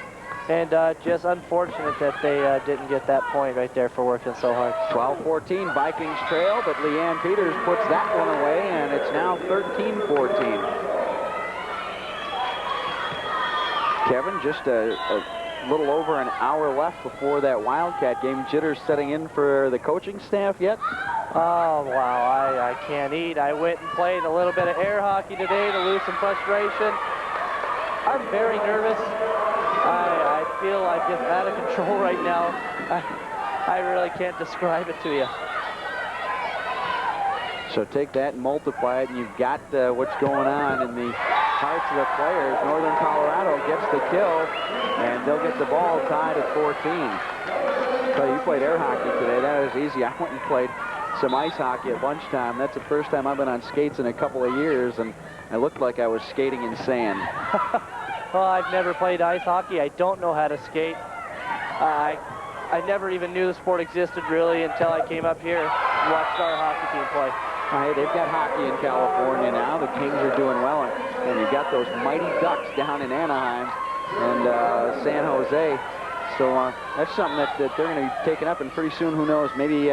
and just unfortunate that they didn't get that point right there for working so hard. 12-14, Vikings trail, but Leanne Peters puts that one away, and it's now 13-14. Kevin, just a little over an hour left before that Wildcat game. Jitters setting in for the coaching staff yet? Oh, wow, I can't eat. I went and played a little bit of air hockey today to lose some frustration. I'm very nervous. I feel I'm just out of control right now. I really can't describe it to you. So take that and multiply it, and you've got what's going on in the hearts of the players. Northern Colorado gets the kill, and they'll get the ball tied at 14. So you played air hockey today. That was easy. I went and played some ice hockey at lunchtime. That's the first time I've been on skates in a couple of years, and I looked like I was skating in sand. Well, I've never played ice hockey. I don't know how to skate. I never even knew the sport existed, really, until I came up here and watched our hockey team play. Hey, they've got hockey in California now. The Kings are doing well, and you've got those mighty Ducks down in Anaheim and San Jose. So that's something that they're going to be taking up, and pretty soon, who knows, maybe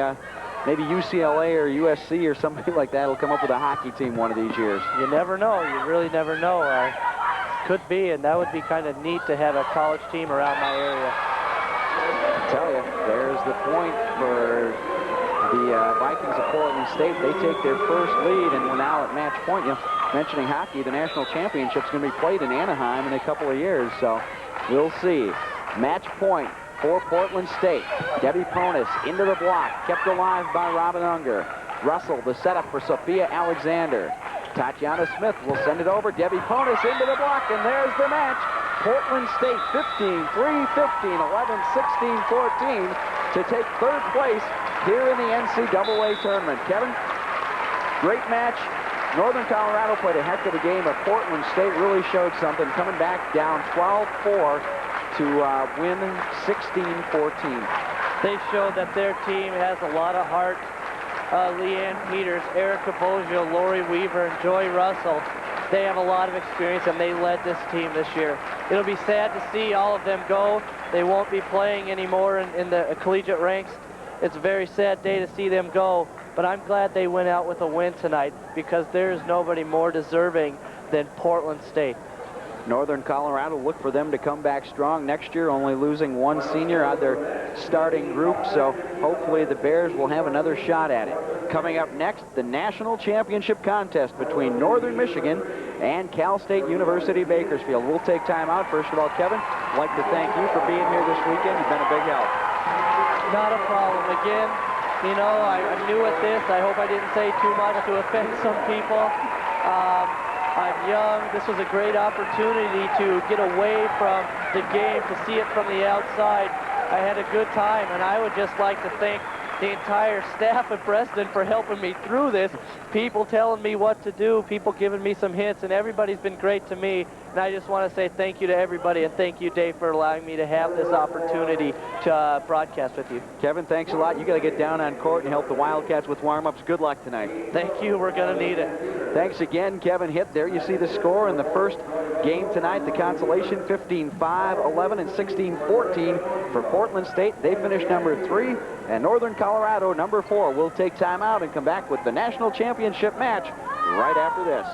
UCLA or USC or somebody like that will come up with a hockey team one of these years. You never know. You really never know. Could be, and that would be kind of neat to have a college team around my area. I tell you, there's the point for the Vikings of Portland State. They take their first lead, and we're now at match point. You know, mentioning hockey, the national championship's going to be played in Anaheim in a couple of years, so we'll see. Match point for Portland State. Debbie Ponis into the block, kept alive by Robin Unger. Russell, the setup for Sophia Alexander. Tatiana Smith will send it over. Debbie Ponis into the block, and there's the match. Portland State 15-3, 15-11, 16-14 to take third place here in the NCAA tournament. Kevin, great match. Northern Colorado played a heck of a game, but Portland State really showed something, coming back down 12-4 to win 16-14. They showed that their team has a lot of heart. Leanne Peters, Erica Boggio, Lori Weaver, and Joy Russell. They have a lot of experience, and they led this team this year. It'll be sad to see all of them go. They won't be playing anymore in the collegiate ranks. It's a very sad day to see them go, but I'm glad they went out with a win tonight because there's nobody more deserving than Portland State. Northern Colorado, look for them to come back strong next year, only losing one senior out of their starting group, so hopefully the Bears will have another shot at it. Coming up next, the national championship contest between Northern Michigan and Cal State University Bakersfield. We'll take time out. First of all, Kevin, I'd like to thank you for being here this weekend. You've been a big help. Not a problem. Again, you know, I'm new at this. I hope I didn't say too much to offend some people. I'm young. This was a great opportunity to get away from the game, to see it from the outside. I had a good time, and I would just like to thank the entire staff at Preston for helping me through this. People telling me what to do, people giving me some hints, and everybody's been great to me. And I just want to say thank you to everybody, and thank you, Dave, for allowing me to have this opportunity to broadcast with you. Kevin, thanks a lot. You got to get down on court and help the Wildcats with warm-ups. Good luck tonight. Thank you. We're going to need it. Thanks again, Kevin Hitt. There you see the score in the first game tonight, the consolation, 15-5, 11, and 16-14 for Portland State. They finished number 3, and Northern Colorado, number 4. We'll take time out and come back with the national championship match right after this.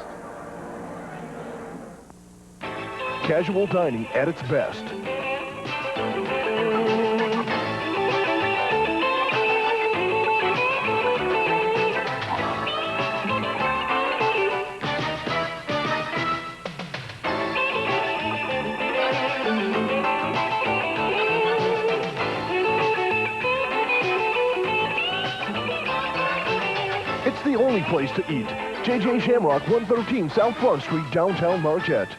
Casual dining at its best. It's the only place to eat. J.J. Shamrock, 113 South Front Street, downtown Marquette.